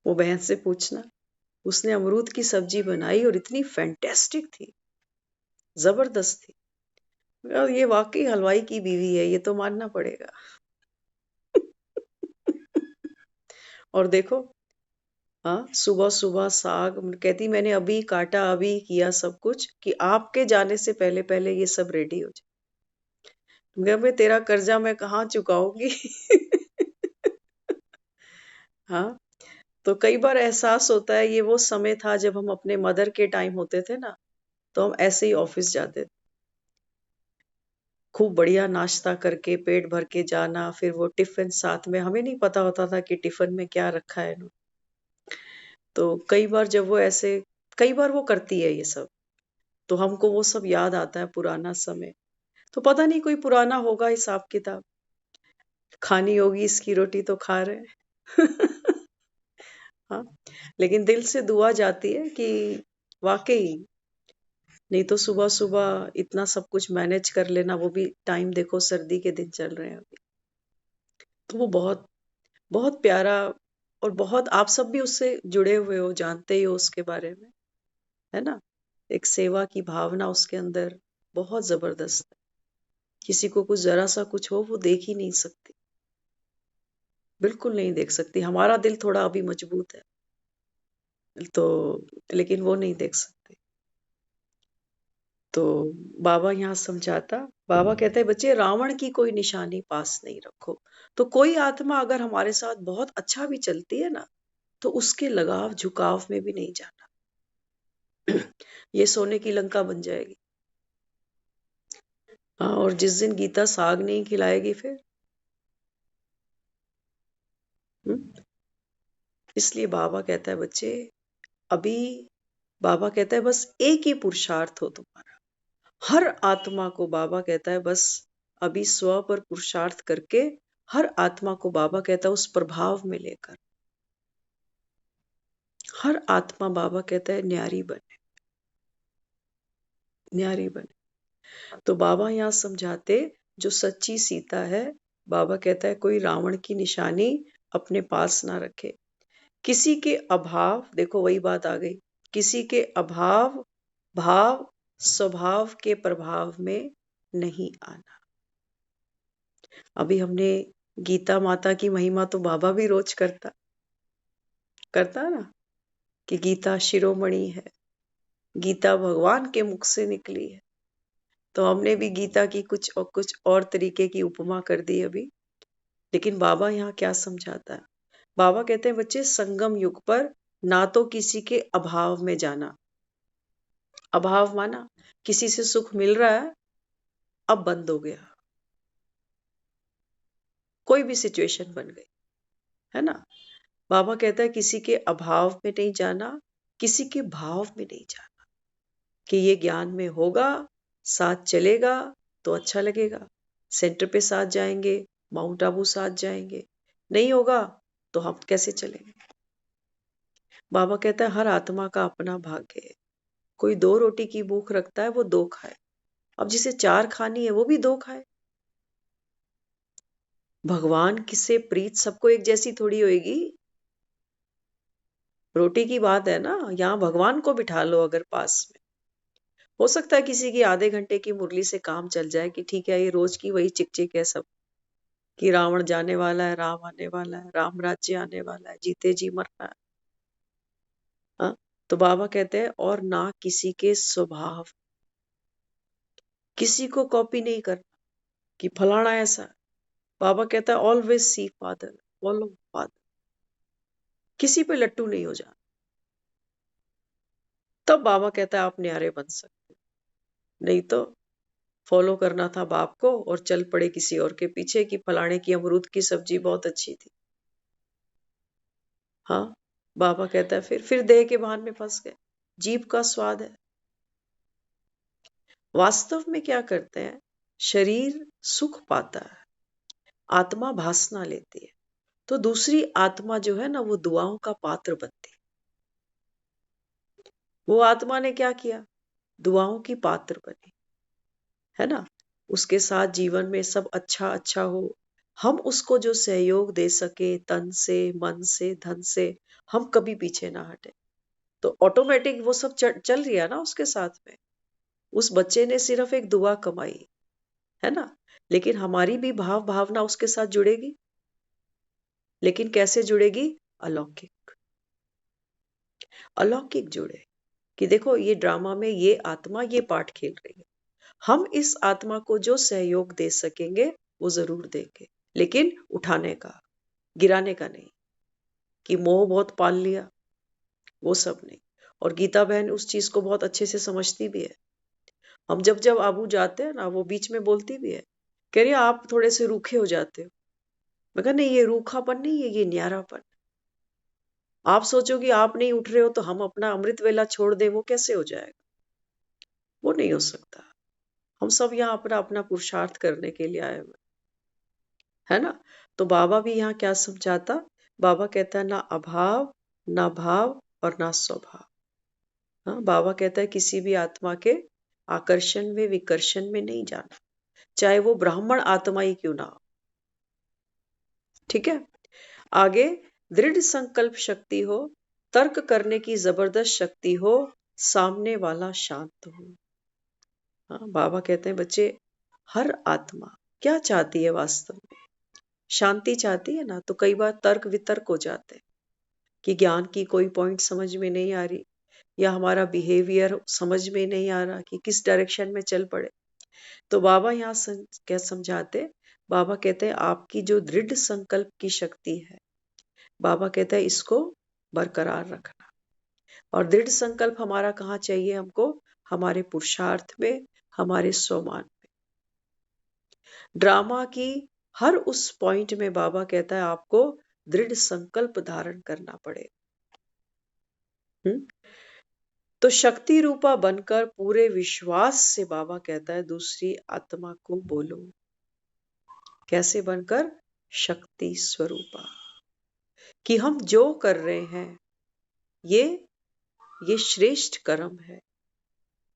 वो बहन से पूछना। उसने अमरूद की सब्जी बनाई और इतनी फैंटास्टिक थी, जबरदस्त थी। ये वाकई हलवाई की बीवी है, ये तो मानना पड़ेगा। और देखो, हाँ, सुबह सुबह साग कहती, मैंने अभी काटा, अभी किया सब कुछ कि आपके जाने से पहले पहले ये सब रेडी हो जाए। मैं तेरा कर्जा मैं कहाँ चुकाऊंगी। हाँ, तो कई बार एहसास होता है, ये वो समय था जब हम अपने मदर के टाइम होते थे ना, तो हम ऐसे ही ऑफिस जाते थे। खूब बढ़िया नाश्ता करके पेट भर के जाना, फिर वो टिफिन साथ में, हमें नहीं पता होता था कि टिफिन में क्या रखा है इन्होंने। तो कई बार जब वो ऐसे, कई बार वो करती है ये सब, तो हमको वो सब याद आता है, पुराना समय। तो पता नहीं कोई पुराना होगा हिसाब किताब, खानी होगी इसकी रोटी तो खा रहे हैं। हाँ, लेकिन दिल से दुआ जाती है कि वाकई, नहीं तो सुबह सुबह इतना सब कुछ मैनेज कर लेना, वो भी टाइम देखो सर्दी के दिन चल रहे हैं अभी। तो वो बहुत बहुत प्यारा, और बहुत आप सब भी उससे जुड़े हुए हो, जानते ही हो उसके बारे में, है ना? एक सेवा की भावना उसके अंदर बहुत जबरदस्त है। किसी को कुछ जरा सा कुछ हो वो देख ही नहीं सकती, बिल्कुल नहीं देख सकती। हमारा दिल थोड़ा अभी मजबूत है, तो लेकिन वो नहीं देख सकते। तो बाबा यहाँ समझाता, बाबा कहते हैं बच्चे, रावण की कोई निशानी पास नहीं रखो। तो कोई आत्मा अगर हमारे साथ बहुत अच्छा भी चलती है ना, तो उसके लगाव झुकाव में भी नहीं जाना। ये सोने की लंका बन जाएगी। हाँ, और जिस दिन गीता साग नहीं खिलाएगी फिर, हम्म, इसलिए बाबा कहता है बच्चे, अभी बाबा कहता है बस एक ही पुरुषार्थ हो तुम्हारा। हर आत्मा को बाबा कहता है बस अभी स्व पर पुरुषार्थ करके, हर आत्मा को बाबा कहता है उस प्रभाव में लेकर, हर आत्मा बाबा कहता है न्यारी बने, न्यारी बने। तो बाबा यहाँ समझाते, जो सच्ची सीता है, बाबा कहता है कोई रावण की निशानी अपने पास ना रखे। किसी के अभाव, देखो वही बात आ गई, किसी के अभाव भाव स्वभाव के प्रभाव में नहीं आना। अभी हमने गीता माता की महिमा तो बाबा भी रोज करता करता ना, कि गीता शिरोमणि है, गीता भगवान के मुख से निकली है। तो हमने भी गीता की कुछ और तरीके की उपमा कर दी अभी। लेकिन बाबा यहाँ क्या समझाता है? बाबा कहते हैं बच्चे, संगम युग पर ना तो किसी के अभाव में जाना। अभाव माना किसी से सुख मिल रहा है, अब बंद हो गया, कोई भी सिचुएशन बन गई, है ना? बाबा कहता है किसी के अभाव में नहीं जाना, किसी के भाव में नहीं जाना। कि ये ज्ञान में होगा, साथ चलेगा तो अच्छा लगेगा, सेंटर पे साथ जाएंगे, माउंट आबू साथ जाएंगे, नहीं होगा तो हम कैसे चलेंगे? बाबा कहता है हर आत्मा का अपना भाग्य है। कोई 2 रोटी की भूख रखता है, वो 2 खाए। अब जिसे 4 खानी है वो भी 2 खाए। भगवान किससे प्रीत सबको एक जैसी थोड़ी होएगी। रोटी की बात है ना, यहाँ भगवान को बिठा लो अगर पास में। हो सकता है किसी की आधे घंटे की मुरली से काम चल जाए कि ठीक है, ये रोज की वही चिक चिक है सब, कि रावण जाने वाला है, राम आने वाला है, राम राज्य आने वाला है, जीते जी मरना है। हाँ? तो बाबा कहते हैं और ना किसी के स्वभाव, किसी को कॉपी नहीं करना कि फलाना ऐसा है। बाबा कहता है always see father, follow father, किसी पे लट्टू नहीं हो जाना। तब बाबा कहता है आप न्यारे बन सकते, नहीं तो फॉलो करना था बाप को और चल पड़े किसी और के पीछे कि फलाने की अमरूद की सब्जी बहुत अच्छी थी। हाँ, बाबा कहता है फिर देह के भान में फंस गए, जीभ का स्वाद है। वास्तव में क्या करते हैं, शरीर सुख पाता है, आत्मा भासना लेती है, तो दूसरी आत्मा जो है ना वो दुआओं का पात्र बनती है। वो आत्मा ने क्या किया, दुआओं की पात्र बनी, है ना। उसके साथ जीवन में सब अच्छा अच्छा हो, हम उसको जो सहयोग दे सके तन से मन से धन से, हम कभी पीछे ना हटे, तो ऑटोमेटिक वो सब चल रहा ना उसके साथ में। उस बच्चे ने सिर्फ एक दुआ कमाई, है ना, लेकिन हमारी भी भावना उसके साथ जुड़ेगी। लेकिन कैसे जुड़ेगी, अलौकिक अलौकिक जुड़े, कि देखो ये ड्रामा में ये आत्मा ये पार्ट खेल रही है, हम इस आत्मा को जो सहयोग दे सकेंगे वो जरूर देंगे, लेकिन उठाने का, गिराने का नहीं, कि मोह बहुत पाल लिया, वो सब नहीं। और गीता बहन उस चीज को बहुत अच्छे से समझती भी है। हम जब आबू जाते हैं ना, वो बीच में बोलती भी है, कह रही है आप थोड़े से रूखे हो जाते हो। मैं कहा नहीं, ये रूखापन नहीं है, ये न्यारापन। आप सोचोगे आप नहीं उठ रहे हो तो हम अपना अमृत वेला छोड़ दे, वो कैसे हो जाएगा, वो नहीं हो सकता। हम सब यहाँ अपना अपना पुरुषार्थ करने के लिए आए हुए, है ना। तो बाबा भी यहाँ क्या समझाता, बाबा कहता है ना अभाव ना भाव और ना स्वभाव। हाँ, बाबा कहता है किसी भी आत्मा के आकर्षण में विकर्षण में नहीं जाना, चाहे वो ब्राह्मण आत्मा ही क्यों ना हो। ठीक है, आगे, दृढ़ संकल्प शक्ति हो, तर्क करने की जबरदस्त शक्ति हो, सामने वाला शांत हो। हाँ, बाबा कहते हैं बच्चे, हर आत्मा क्या चाहती है वास्तव में, शांति चाहती है ना। तो कई बार तर्क वितर्क हो जाते हैं कि ज्ञान की कोई पॉइंट समझ में नहीं आ रही, या हमारा बिहेवियर समझ में नहीं आ रहा कि किस डायरेक्शन में चल पड़े। तो बाबा यहाँ क्या समझाते, बाबा कहते हैं आपकी जो दृढ़ संकल्प की शक्ति है, बाबा कहता है इसको बरकरार रखना। और दृढ़ संकल्प हमारा कहाँ चाहिए हमको, हमारे पुरुषार्थ में, हमारे स्वमान में। ड्रामा की हर उस पॉइंट में बाबा कहता है आपको दृढ़ संकल्प धारण करना पड़ेगा। तो शक्ति रूपा बनकर पूरे विश्वास से बाबा कहता है दूसरी आत्मा को बोलो। कैसे बनकर, शक्ति स्वरूपा, कि हम जो कर रहे हैं ये श्रेष्ठ कर्म है,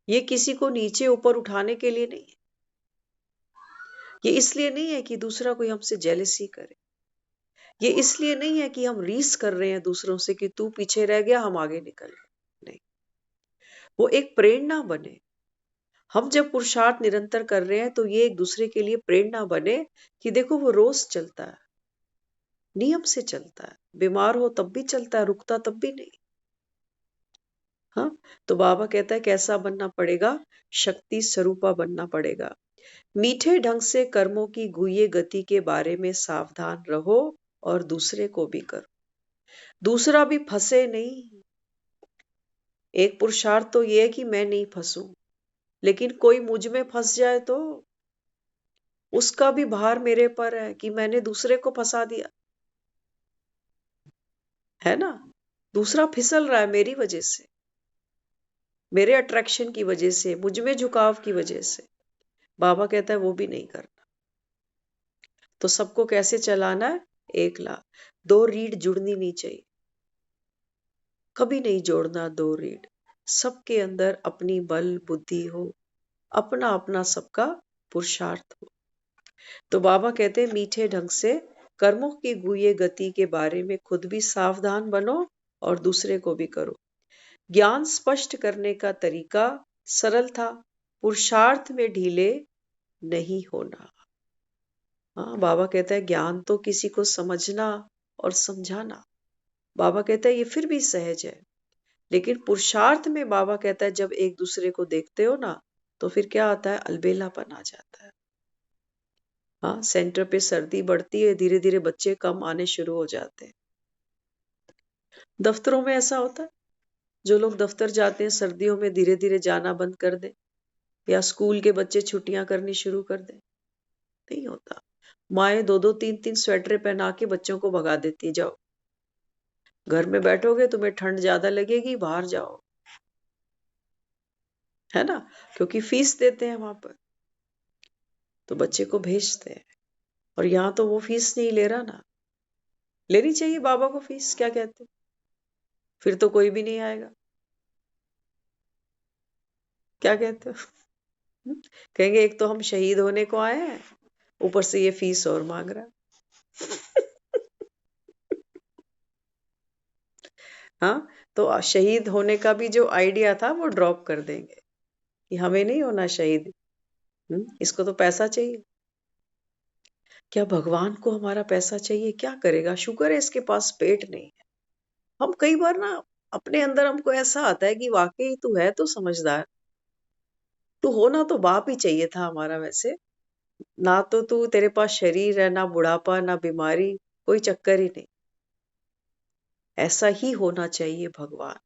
ये किसी को नीचे ऊपर उठाने के लिए नहीं है, ये इसलिए नहीं है कि दूसरा कोई हमसे जेलसी करे, ये इसलिए नहीं है कि हम रीस कर रहे हैं दूसरों से कि तू पीछे रह गया हम आगे निकल रहे, नहीं, वो एक प्रेरणा बने। हम जब पुरुषार्थ निरंतर कर रहे हैं तो ये एक दूसरे के लिए प्रेरणा बने कि देखो वो रोज चलता है, नियम से चलता है, बीमार हो तब भी चलता है, रुकता तब भी नहीं। हाँ, तो बाबा कहता है कैसा बनना पड़ेगा, शक्ति स्वरूपा बनना पड़ेगा। मीठे ढंग से कर्मों की गुह्य गति के बारे में सावधान रहो और दूसरे को भी करो, दूसरा भी फंसे नहीं। एक पुरुषार्थ तो ये है कि मैं नहीं फंसूं, लेकिन कोई मुझ में फंस जाए तो उसका भी भार मेरे पर है कि मैंने दूसरे को फंसा दिया, है ना। दूसरा फिसल रहा है मेरी वजह से, मेरे अट्रैक्शन की वजह से, मुझ में झुकाव की वजह से। बाबा कहता है वो भी नहीं करना। तो सबको कैसे चलाना है, एक ला, दो रीढ़ जुड़नी नहीं चाहिए, कभी नहीं जोड़ना दो रीढ़। सबके अंदर अपनी बल बुद्धि हो, अपना अपना सबका पुरुषार्थ हो। तो बाबा कहते हैं मीठे ढंग से कर्मों की गुह्य गति के बारे में खुद भी सावधान बनो और दूसरे को भी करो। ज्ञान स्पष्ट करने का तरीका सरल था, पुरुषार्थ में ढीले नहीं होना। हाँ, बाबा कहता है ज्ञान तो किसी को समझना और समझाना, बाबा कहता है ये फिर भी सहज है, लेकिन पुरुषार्थ में बाबा कहता है जब एक दूसरे को देखते हो ना तो फिर क्या आता है, अलबेलापन आ जाता है। हाँ, सेंटर पे सर्दी बढ़ती है, धीरे धीरे बच्चे कम आने शुरू हो जाते हैं। दफ्तरों में ऐसा होता है, जो लोग दफ्तर जाते हैं सर्दियों में धीरे धीरे जाना बंद कर दें, या स्कूल के बच्चे छुट्टियां करनी शुरू कर दें। नहीं होता। माएँ 2-2 3-3 स्वेटरें पहना के बच्चों को भगा देती है, जाओ घर में बैठोगे, तुम्हें ठंड ज्यादा लगेगी, बाहर जाओ, है ना, क्योंकि फीस देते हैं वहां पर, तो बच्चे को भेजते हैं। और यहाँ तो वो फीस नहीं ले रहा ना, लेनी चाहिए बाबा को फीस, क्या कहते हो? फिर तो कोई भी नहीं आएगा, क्या कहते हो? कहेंगे एक तो हम शहीद होने को आए हैं, ऊपर से ये फीस और मांग रहा है। हाँ, तो शहीद होने का भी जो आइडिया था वो ड्रॉप कर देंगे कि हमें नहीं होना शहीद। इसको तो पैसा चाहिए। क्या भगवान को हमारा पैसा चाहिए? क्या करेगा? शुक्र है इसके पास पेट नहीं है। हम कई बार ना अपने अंदर हमको ऐसा आता है कि वाकई तू है तो समझदार, तू होना तो बाप ही चाहिए था हमारा। वैसे ना तो तू, तेरे पास शरीर है, ना बुढ़ापा, ना बीमारी, कोई चक्कर ही नहीं। ऐसा ही होना चाहिए भगवान,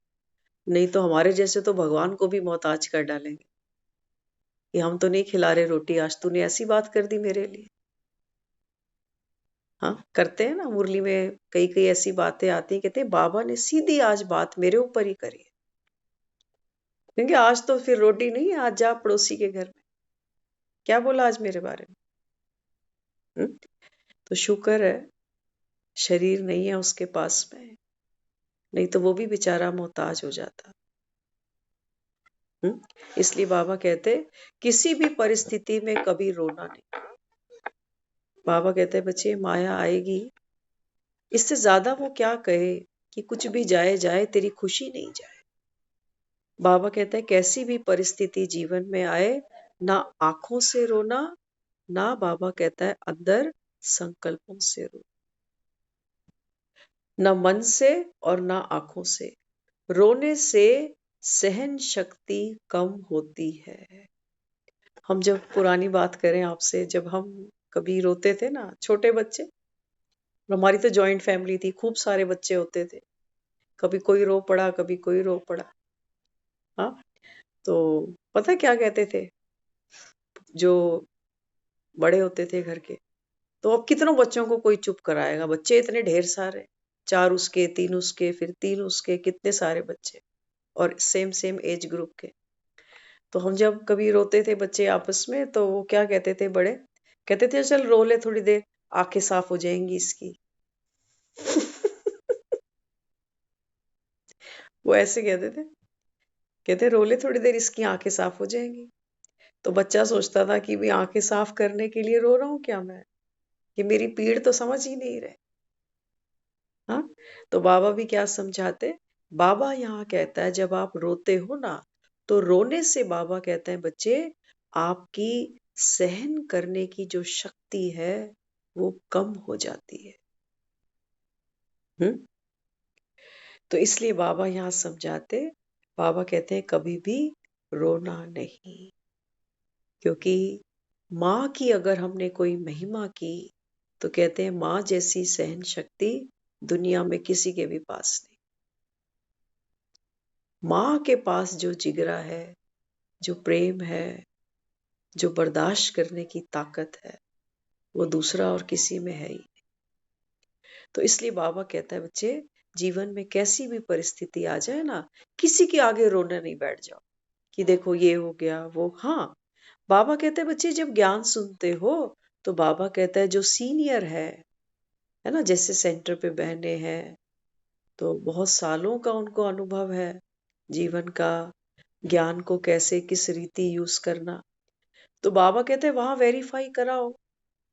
नहीं तो हमारे जैसे तो भगवान को भी मोहताज कर डालेंगे कि हम तो नहीं खिला रहे रोटी, आज तूने ऐसी बात कर दी मेरे लिए। हाँ, करते हैं ना, मुरली में कई कई ऐसी बातें आती हैं, कहते हैं बाबा ने सीधी आज बात मेरे ऊपर ही करी है, क्योंकि आज तो फिर रोटी नहीं है, आज जा पड़ोसी के घर में, क्या बोला आज मेरे बारे में। हम्म? तो शुक्र है शरीर नहीं है उसके पास में, नहीं तो वो भी बेचारा मोहताज हो जाता। इसलिए बाबा कहते किसी भी परिस्थिति में कभी रोना नहीं। बाबा कहते हैं बच्चे, माया आएगी, इससे ज्यादा वो क्या कहे कि कुछ भी जाए जाए, तेरी खुशी नहीं जाए। बाबा कहते हैं कैसी भी परिस्थिति जीवन में आए, ना आंखों से रोना, ना बाबा कहता है अंदर संकल्पों से रो, ना मन से और ना आंखों से। रोने से सहन शक्ति कम होती है। हम जब पुरानी बात करें आपसे, जब हम कभी रोते थे ना, छोटे बच्चे, हमारी तो जॉइंट फैमिली थी, खूब सारे बच्चे होते थे, कभी कोई रो पड़ा, कभी कोई रो पड़ा। हाँ, तो पता क्या कहते थे जो बड़े होते थे घर के, तो अब कितनों बच्चों को कोई चुप कराएगा, बच्चे इतने ढेर सारे, 4 उसके 3 उसके फिर 3 उसके, कितने सारे बच्चे, और सेम सेम एज ग्रुप के। तो हम जब कभी रोते थे बच्चे आपस में, तो वो क्या कहते थे बड़े, कहते थे चल रो ले थोड़ी देर, आंखें साफ हो जाएंगी इसकी। वो ऐसे कहते थे, कहते रो ले थोड़ी देर, इसकी आंखें साफ हो जाएंगी। तो बच्चा सोचता था कि भी आंखें साफ करने के लिए रो रहा हूं क्या मैं, कि मेरी पीड़ तो समझ ही नहीं रहे। हाँ, तो बाबा भी क्या समझाते, बाबा यहाँ कहता है जब आप रोते हो ना, तो रोने से बाबा कहते हैं बच्चे, आपकी सहन करने की जो शक्ति है वो कम हो जाती है। हम्म तो इसलिए बाबा यहाँ समझाते, बाबा कहते हैं कभी भी रोना नहीं, क्योंकि माँ की अगर हमने कोई महिमा की, तो कहते हैं माँ जैसी सहन शक्ति दुनिया में किसी के भी पास नहीं। माँ के पास जो जिगरा है, जो प्रेम है, जो बर्दाश्त करने की ताकत है, वो दूसरा और किसी में है ही नहीं। तो इसलिए बाबा कहता है बच्चे, जीवन में कैसी भी परिस्थिति आ जाए ना, किसी के आगे रोने नहीं बैठ जाओ कि देखो ये हो गया वो। हाँ, बाबा कहते हैं बच्चे जब ज्ञान सुनते हो, तो बाबा कहता है जो सीनियर है ना, जैसे सेंटर पे बहने हैं, तो बहुत सालों का उनको अनुभव है जीवन का, ज्ञान को कैसे किस रीति यूज करना। तो बाबा कहते हैं वहां वेरीफाई कराओ,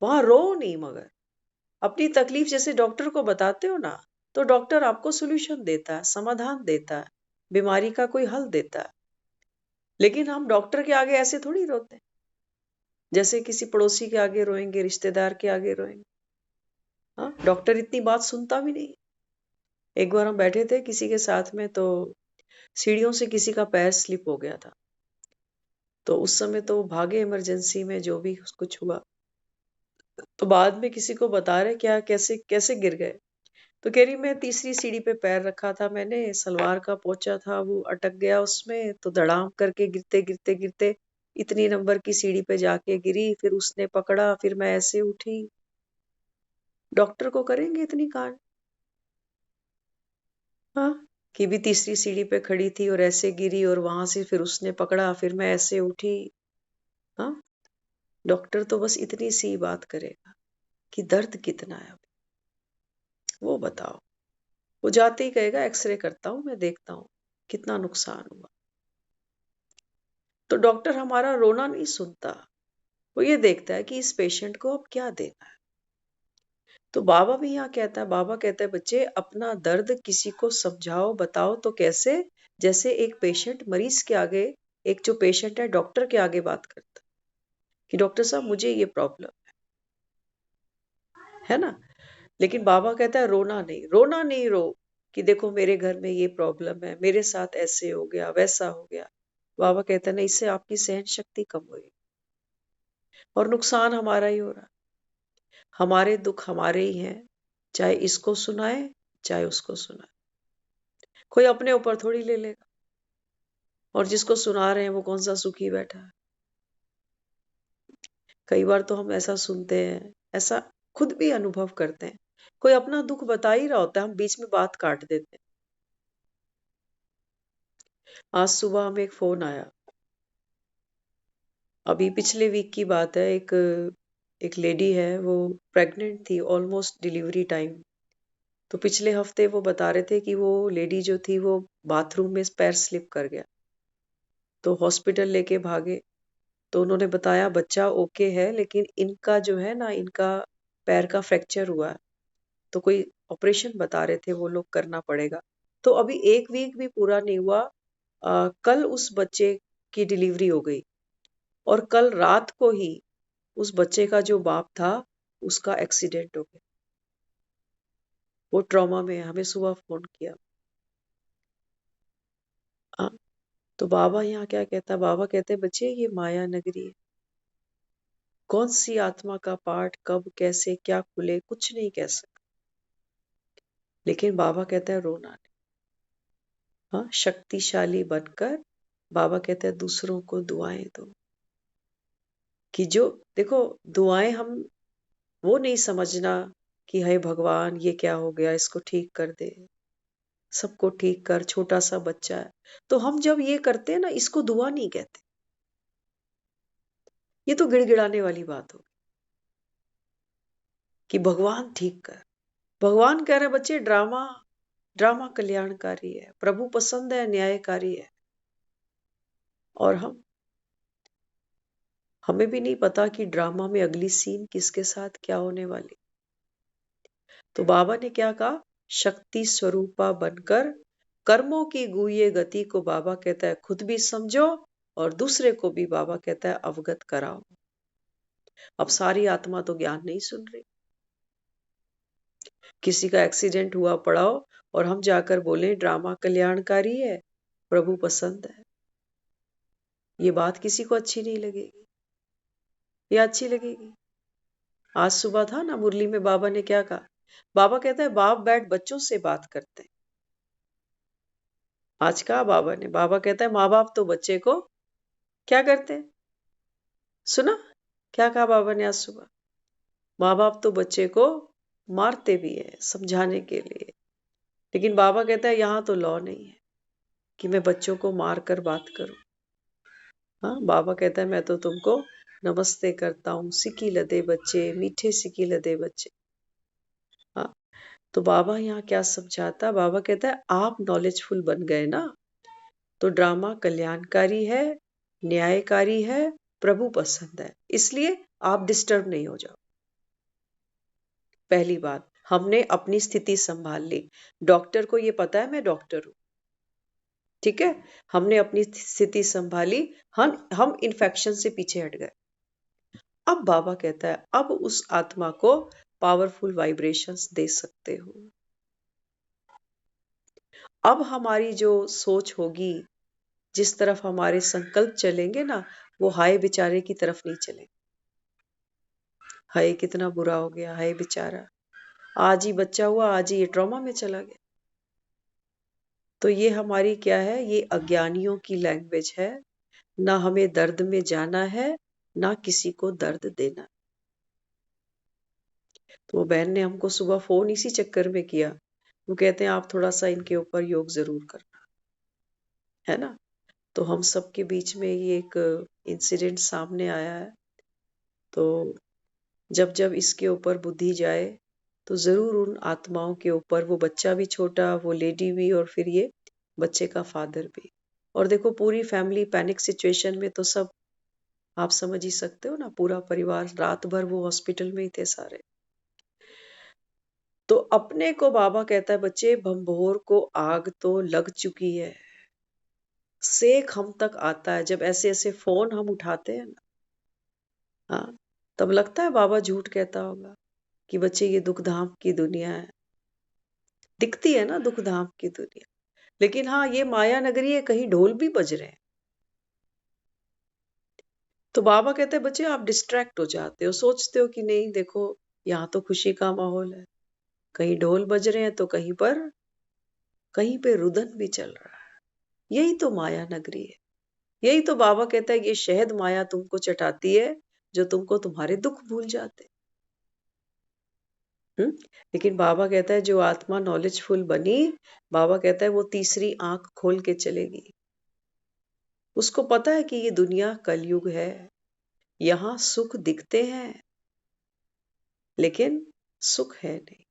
वहां रो नहीं, मगर अपनी तकलीफ जैसे डॉक्टर को बताते हो ना, तो डॉक्टर आपको सोल्यूशन देता है, समाधान देता है, बीमारी का कोई हल देता है। लेकिन हम डॉक्टर के आगे ऐसे थोड़ी रोते हैं, जैसे किसी पड़ोसी के आगे रोएंगे, रिश्तेदार के आगे रोएंगे। हाँ, डॉक्टर इतनी बात सुनता भी नहीं। एक बार हम बैठे थे किसी के साथ में, तो सीढ़ियों से किसी का पैर स्लिप हो गया था, तो उस समय तो भागे इमरजेंसी में, जो भी कुछ हुआ। तो बाद में किसी को बता रहे क्या कैसे कैसे गिर गए, तो कह रही मैं तीसरी सीढ़ी पे पैर रखा था, मैंने सलवार का पोंचा था वो अटक गया उसमें, तो धड़ाम करके गिरते गिरते गिरते इतनी नंबर की सीढ़ी पे जाके गिरी, फिर उसने पकड़ा, फिर मैं ऐसे उठी। डॉक्टर को करेंगे इतनी कांड? हाँ, कि भी तीसरी सीढ़ी पे खड़ी थी और ऐसे गिरी और वहां से फिर उसने पकड़ा, फिर मैं ऐसे उठी। हाँ, डॉक्टर तो बस इतनी सी बात करेगा कि दर्द कितना है, वो बताओ। वो जाते ही कहेगा एक्सरे करता हूं, मैं देखता हूं कितना नुकसान हुआ। तो डॉक्टर हमारा रोना नहीं सुनता, वो ये देखता है कि इस पेशेंट को अब क्या देना है। तो बाबा भी यहाँ कहता है, बाबा कहता है बच्चे अपना दर्द किसी को समझाओ, बताओ तो कैसे? जैसे एक पेशेंट मरीज के आगे, एक जो पेशेंट है डॉक्टर के आगे बात करता कि डॉक्टर साहब मुझे ये प्रॉब्लम है ना। लेकिन बाबा कहता है रोना नहीं, रोना नहीं रो कि देखो मेरे घर में ये प्रॉब्लम है, मेरे साथ ऐसे हो गया, वैसा हो गया। बाबा कहता है नहीं, इससे आपकी सहन शक्ति कम हुई और नुकसान हमारा ही हो रहा। हमारे दुख हमारे ही हैं, चाहे इसको सुनाए चाहे उसको सुनाए, कोई अपने ऊपर थोड़ी ले लेगा। और जिसको सुना रहे हैं वो कौन सा सुखी बैठा है। कई बार तो हम ऐसा सुनते हैं, ऐसा खुद भी अनुभव करते हैं, कोई अपना दुख बता ही रहा होता है, हम बीच में बात काट देते हैं। आज सुबह हमें एक फोन आया, अभी पिछले वीक की बात है, एक एक लेडी है, वो प्रेग्नेंट थी, ऑलमोस्ट डिलीवरी टाइम। तो पिछले हफ्ते वो बता रहे थे कि वो लेडी जो थी वो बाथरूम में पैर स्लिप कर गया, तो हॉस्पिटल लेके भागे। तो उन्होंने बताया बच्चा ओके है, लेकिन इनका जो है ना, इनका पैर का फ्रैक्चर हुआ है, तो कोई ऑपरेशन बता रहे थे वो लोग करना पड़ेगा। तो अभी एक वीक भी पूरा नहीं हुआ, कल उस बच्चे की डिलीवरी हो गई और कल रात को ही उस बच्चे का जो बाप था उसका एक्सीडेंट हो गया। वो ट्रॉमा में है, हमें सुबह फोन किया। हाँ, तो बाबा यहाँ क्या कहता है, बाबा कहते हैं बच्चे ये माया नगरी है, कौन सी आत्मा का पाठ कब कैसे क्या खुले कुछ नहीं कह सकता। लेकिन बाबा कहता है रोना नहीं। हाँ, शक्तिशाली बनकर बाबा कहते हैं दूसरों को दुआएं दो, कि जो देखो दुआएं हम वो नहीं समझना कि हे भगवान ये क्या हो गया, इसको ठीक कर दे, सबको ठीक कर, छोटा सा बच्चा है। तो हम जब ये करते हैं ना, इसको दुआ नहीं कहते, ये तो गिड़गिड़ाने वाली बात हो कि भगवान ठीक कर। भगवान कह रहे बच्चे ड्रामा, ड्रामा कल्याणकारी है, प्रभु पसंद है, न्यायकारी है। और हमें भी नहीं पता कि ड्रामा में अगली सीन किसके साथ क्या होने वाली। तो बाबा ने क्या कहा, शक्ति स्वरूपा बनकर कर्मों की गुह्य गति को बाबा कहता है खुद भी समझो और दूसरे को भी बाबा कहता है अवगत कराओ। अब सारी आत्मा तो ज्ञान नहीं सुन रही, किसी का एक्सीडेंट हुआ पड़ा हो और हम जाकर बोले ड्रामा कल्याणकारी है, प्रभु पसंद है, ये बात किसी को अच्छी नहीं लगेगी, या अच्छी लगेगी? आज सुबह था ना मुरली में, बाबा ने क्या कहा, बाबा कहता है बाप बैठ बच्चों से बात करते हैं। आज कहा बाबा ने, बाबा कहता है माँ बाप तो बच्चे को क्या करते हैं, सुना क्या कहा बाबा ने आज सुबह? माँ बाप तो बच्चे को मारते भी है समझाने के लिए, लेकिन बाबा कहता है यहाँ तो लॉ नहीं है कि मैं बच्चों को मार कर बात करूं। हाँ, बाबा कहता है मैं तो तुमको नमस्ते करता हूँ, सिकी लदे बच्चे, मीठे सिकी लदे बच्चे। हाँ, तो बाबा यहाँ क्या समझाता, बाबा कहता है आप नॉलेजफुल बन गए ना, तो ड्रामा कल्याणकारी है, न्यायकारी है, प्रभु पसंद है, इसलिए आप डिस्टर्ब नहीं हो जाओ। पहली बात, हमने अपनी स्थिति संभाल ली, डॉक्टर को ये पता है मैं डॉक्टर हूं, ठीक है, हमने अपनी स्थिति संभाली, हम इन्फेक्शन से पीछे हट गए। अब बाबा कहता है अब उस आत्मा को पावरफुल वाइब्रेशंस दे सकते हो। अब हमारी जो सोच होगी, जिस तरफ हमारे संकल्प चलेंगे ना, वो हाय बेचारे की तरफ नहीं चलेंगे, हाय कितना बुरा हो गया, हाय बेचारा। आज ही बच्चा हुआ, आज ही ये ट्रॉमा में चला गया। तो ये हमारी क्या है, ये अज्ञानियों की लैंग्वेज है। ना हमें दर्द में जाना है, ना किसी को दर्द देना। तो वो बहन ने हमको सुबह फोन इसी चक्कर में किया। वो कहते हैं आप थोड़ा सा इनके ऊपर योग जरूर करना, है ना। तो हम सबके बीच में ये एक इंसिडेंट सामने आया है। तो जब जब इसके ऊपर बुद्धि जाए तो जरूर उन आत्माओं के ऊपर, वो बच्चा भी छोटा, वो लेडी भी, और फिर ये बच्चे का फादर भी। और देखो पूरी फैमिली पैनिक सिचुएशन में, तो सब आप समझ ही सकते हो ना, पूरा परिवार रात भर वो हॉस्पिटल में ही थे सारे। तो अपने को बाबा कहता है बच्चे, भंभोर को आग तो लग चुकी है, सेक हम तक आता है। जब ऐसे ऐसे फोन हम उठाते हैं ना, हाँ, तब लगता है बाबा झूठ कहता होगा कि बच्चे ये दुख धाम की दुनिया है। दिखती है ना दुख धाम की दुनिया, लेकिन हाँ ये माया नगरी है, कहीं ढोल भी बज रहे हैं। तो बाबा कहते हैं बच्चे आप डिस्ट्रैक्ट हो जाते हो, सोचते हो कि नहीं देखो यहाँ तो खुशी का माहौल है, कहीं ढोल बज रहे हैं तो कहीं पे रुदन भी चल रहा है। यही तो माया नगरी है। यही तो बाबा कहता है ये शहद माया तुमको चटाती है, जो तुमको तुम्हारे दुख भूल जाते। लेकिन बाबा कहता है जो आत्मा नॉलेजफुल बनी, बाबा कहता है वो तीसरी आंख खोल के चलेगी। उसको पता है कि ये दुनिया कलयुग है, यहाँ सुख दिखते हैं लेकिन सुख है नहीं।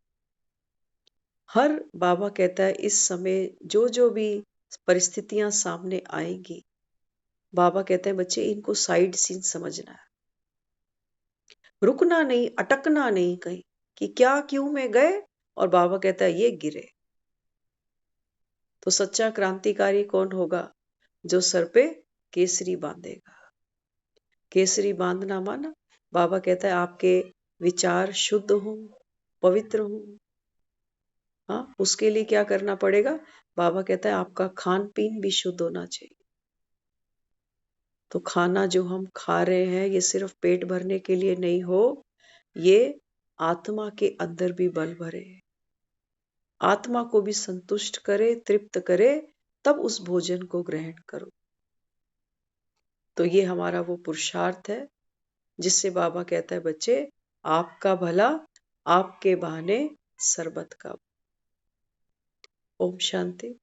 हर बाबा कहता है इस समय जो जो भी परिस्थितियां सामने आएंगी, बाबा कहते हैं बच्चे इनको साइड सीन समझना है, रुकना नहीं, अटकना नहीं कहीं कि क्या क्यों में गए, और बाबा कहता है ये गिरे। तो सच्चा क्रांतिकारी कौन होगा, जो सर पे केसरी बांधेगा। केसरी बांधना माना, बाबा कहता है आपके विचार शुद्ध हो, पवित्र हो। हाँ, उसके लिए क्या करना पड़ेगा, बाबा कहता है आपका खान पीन भी शुद्ध होना चाहिए। तो खाना जो हम खा रहे हैं ये सिर्फ पेट भरने के लिए नहीं हो, ये आत्मा के अंदर भी बल भरे, आत्मा को भी संतुष्ट करे, तृप्त करे, तब उस भोजन को ग्रहण करो। तो ये हमारा वो पुरुषार्थ है जिससे बाबा कहता है बच्चे आपका भला आपके बहाने सरबत का। ओम शांति।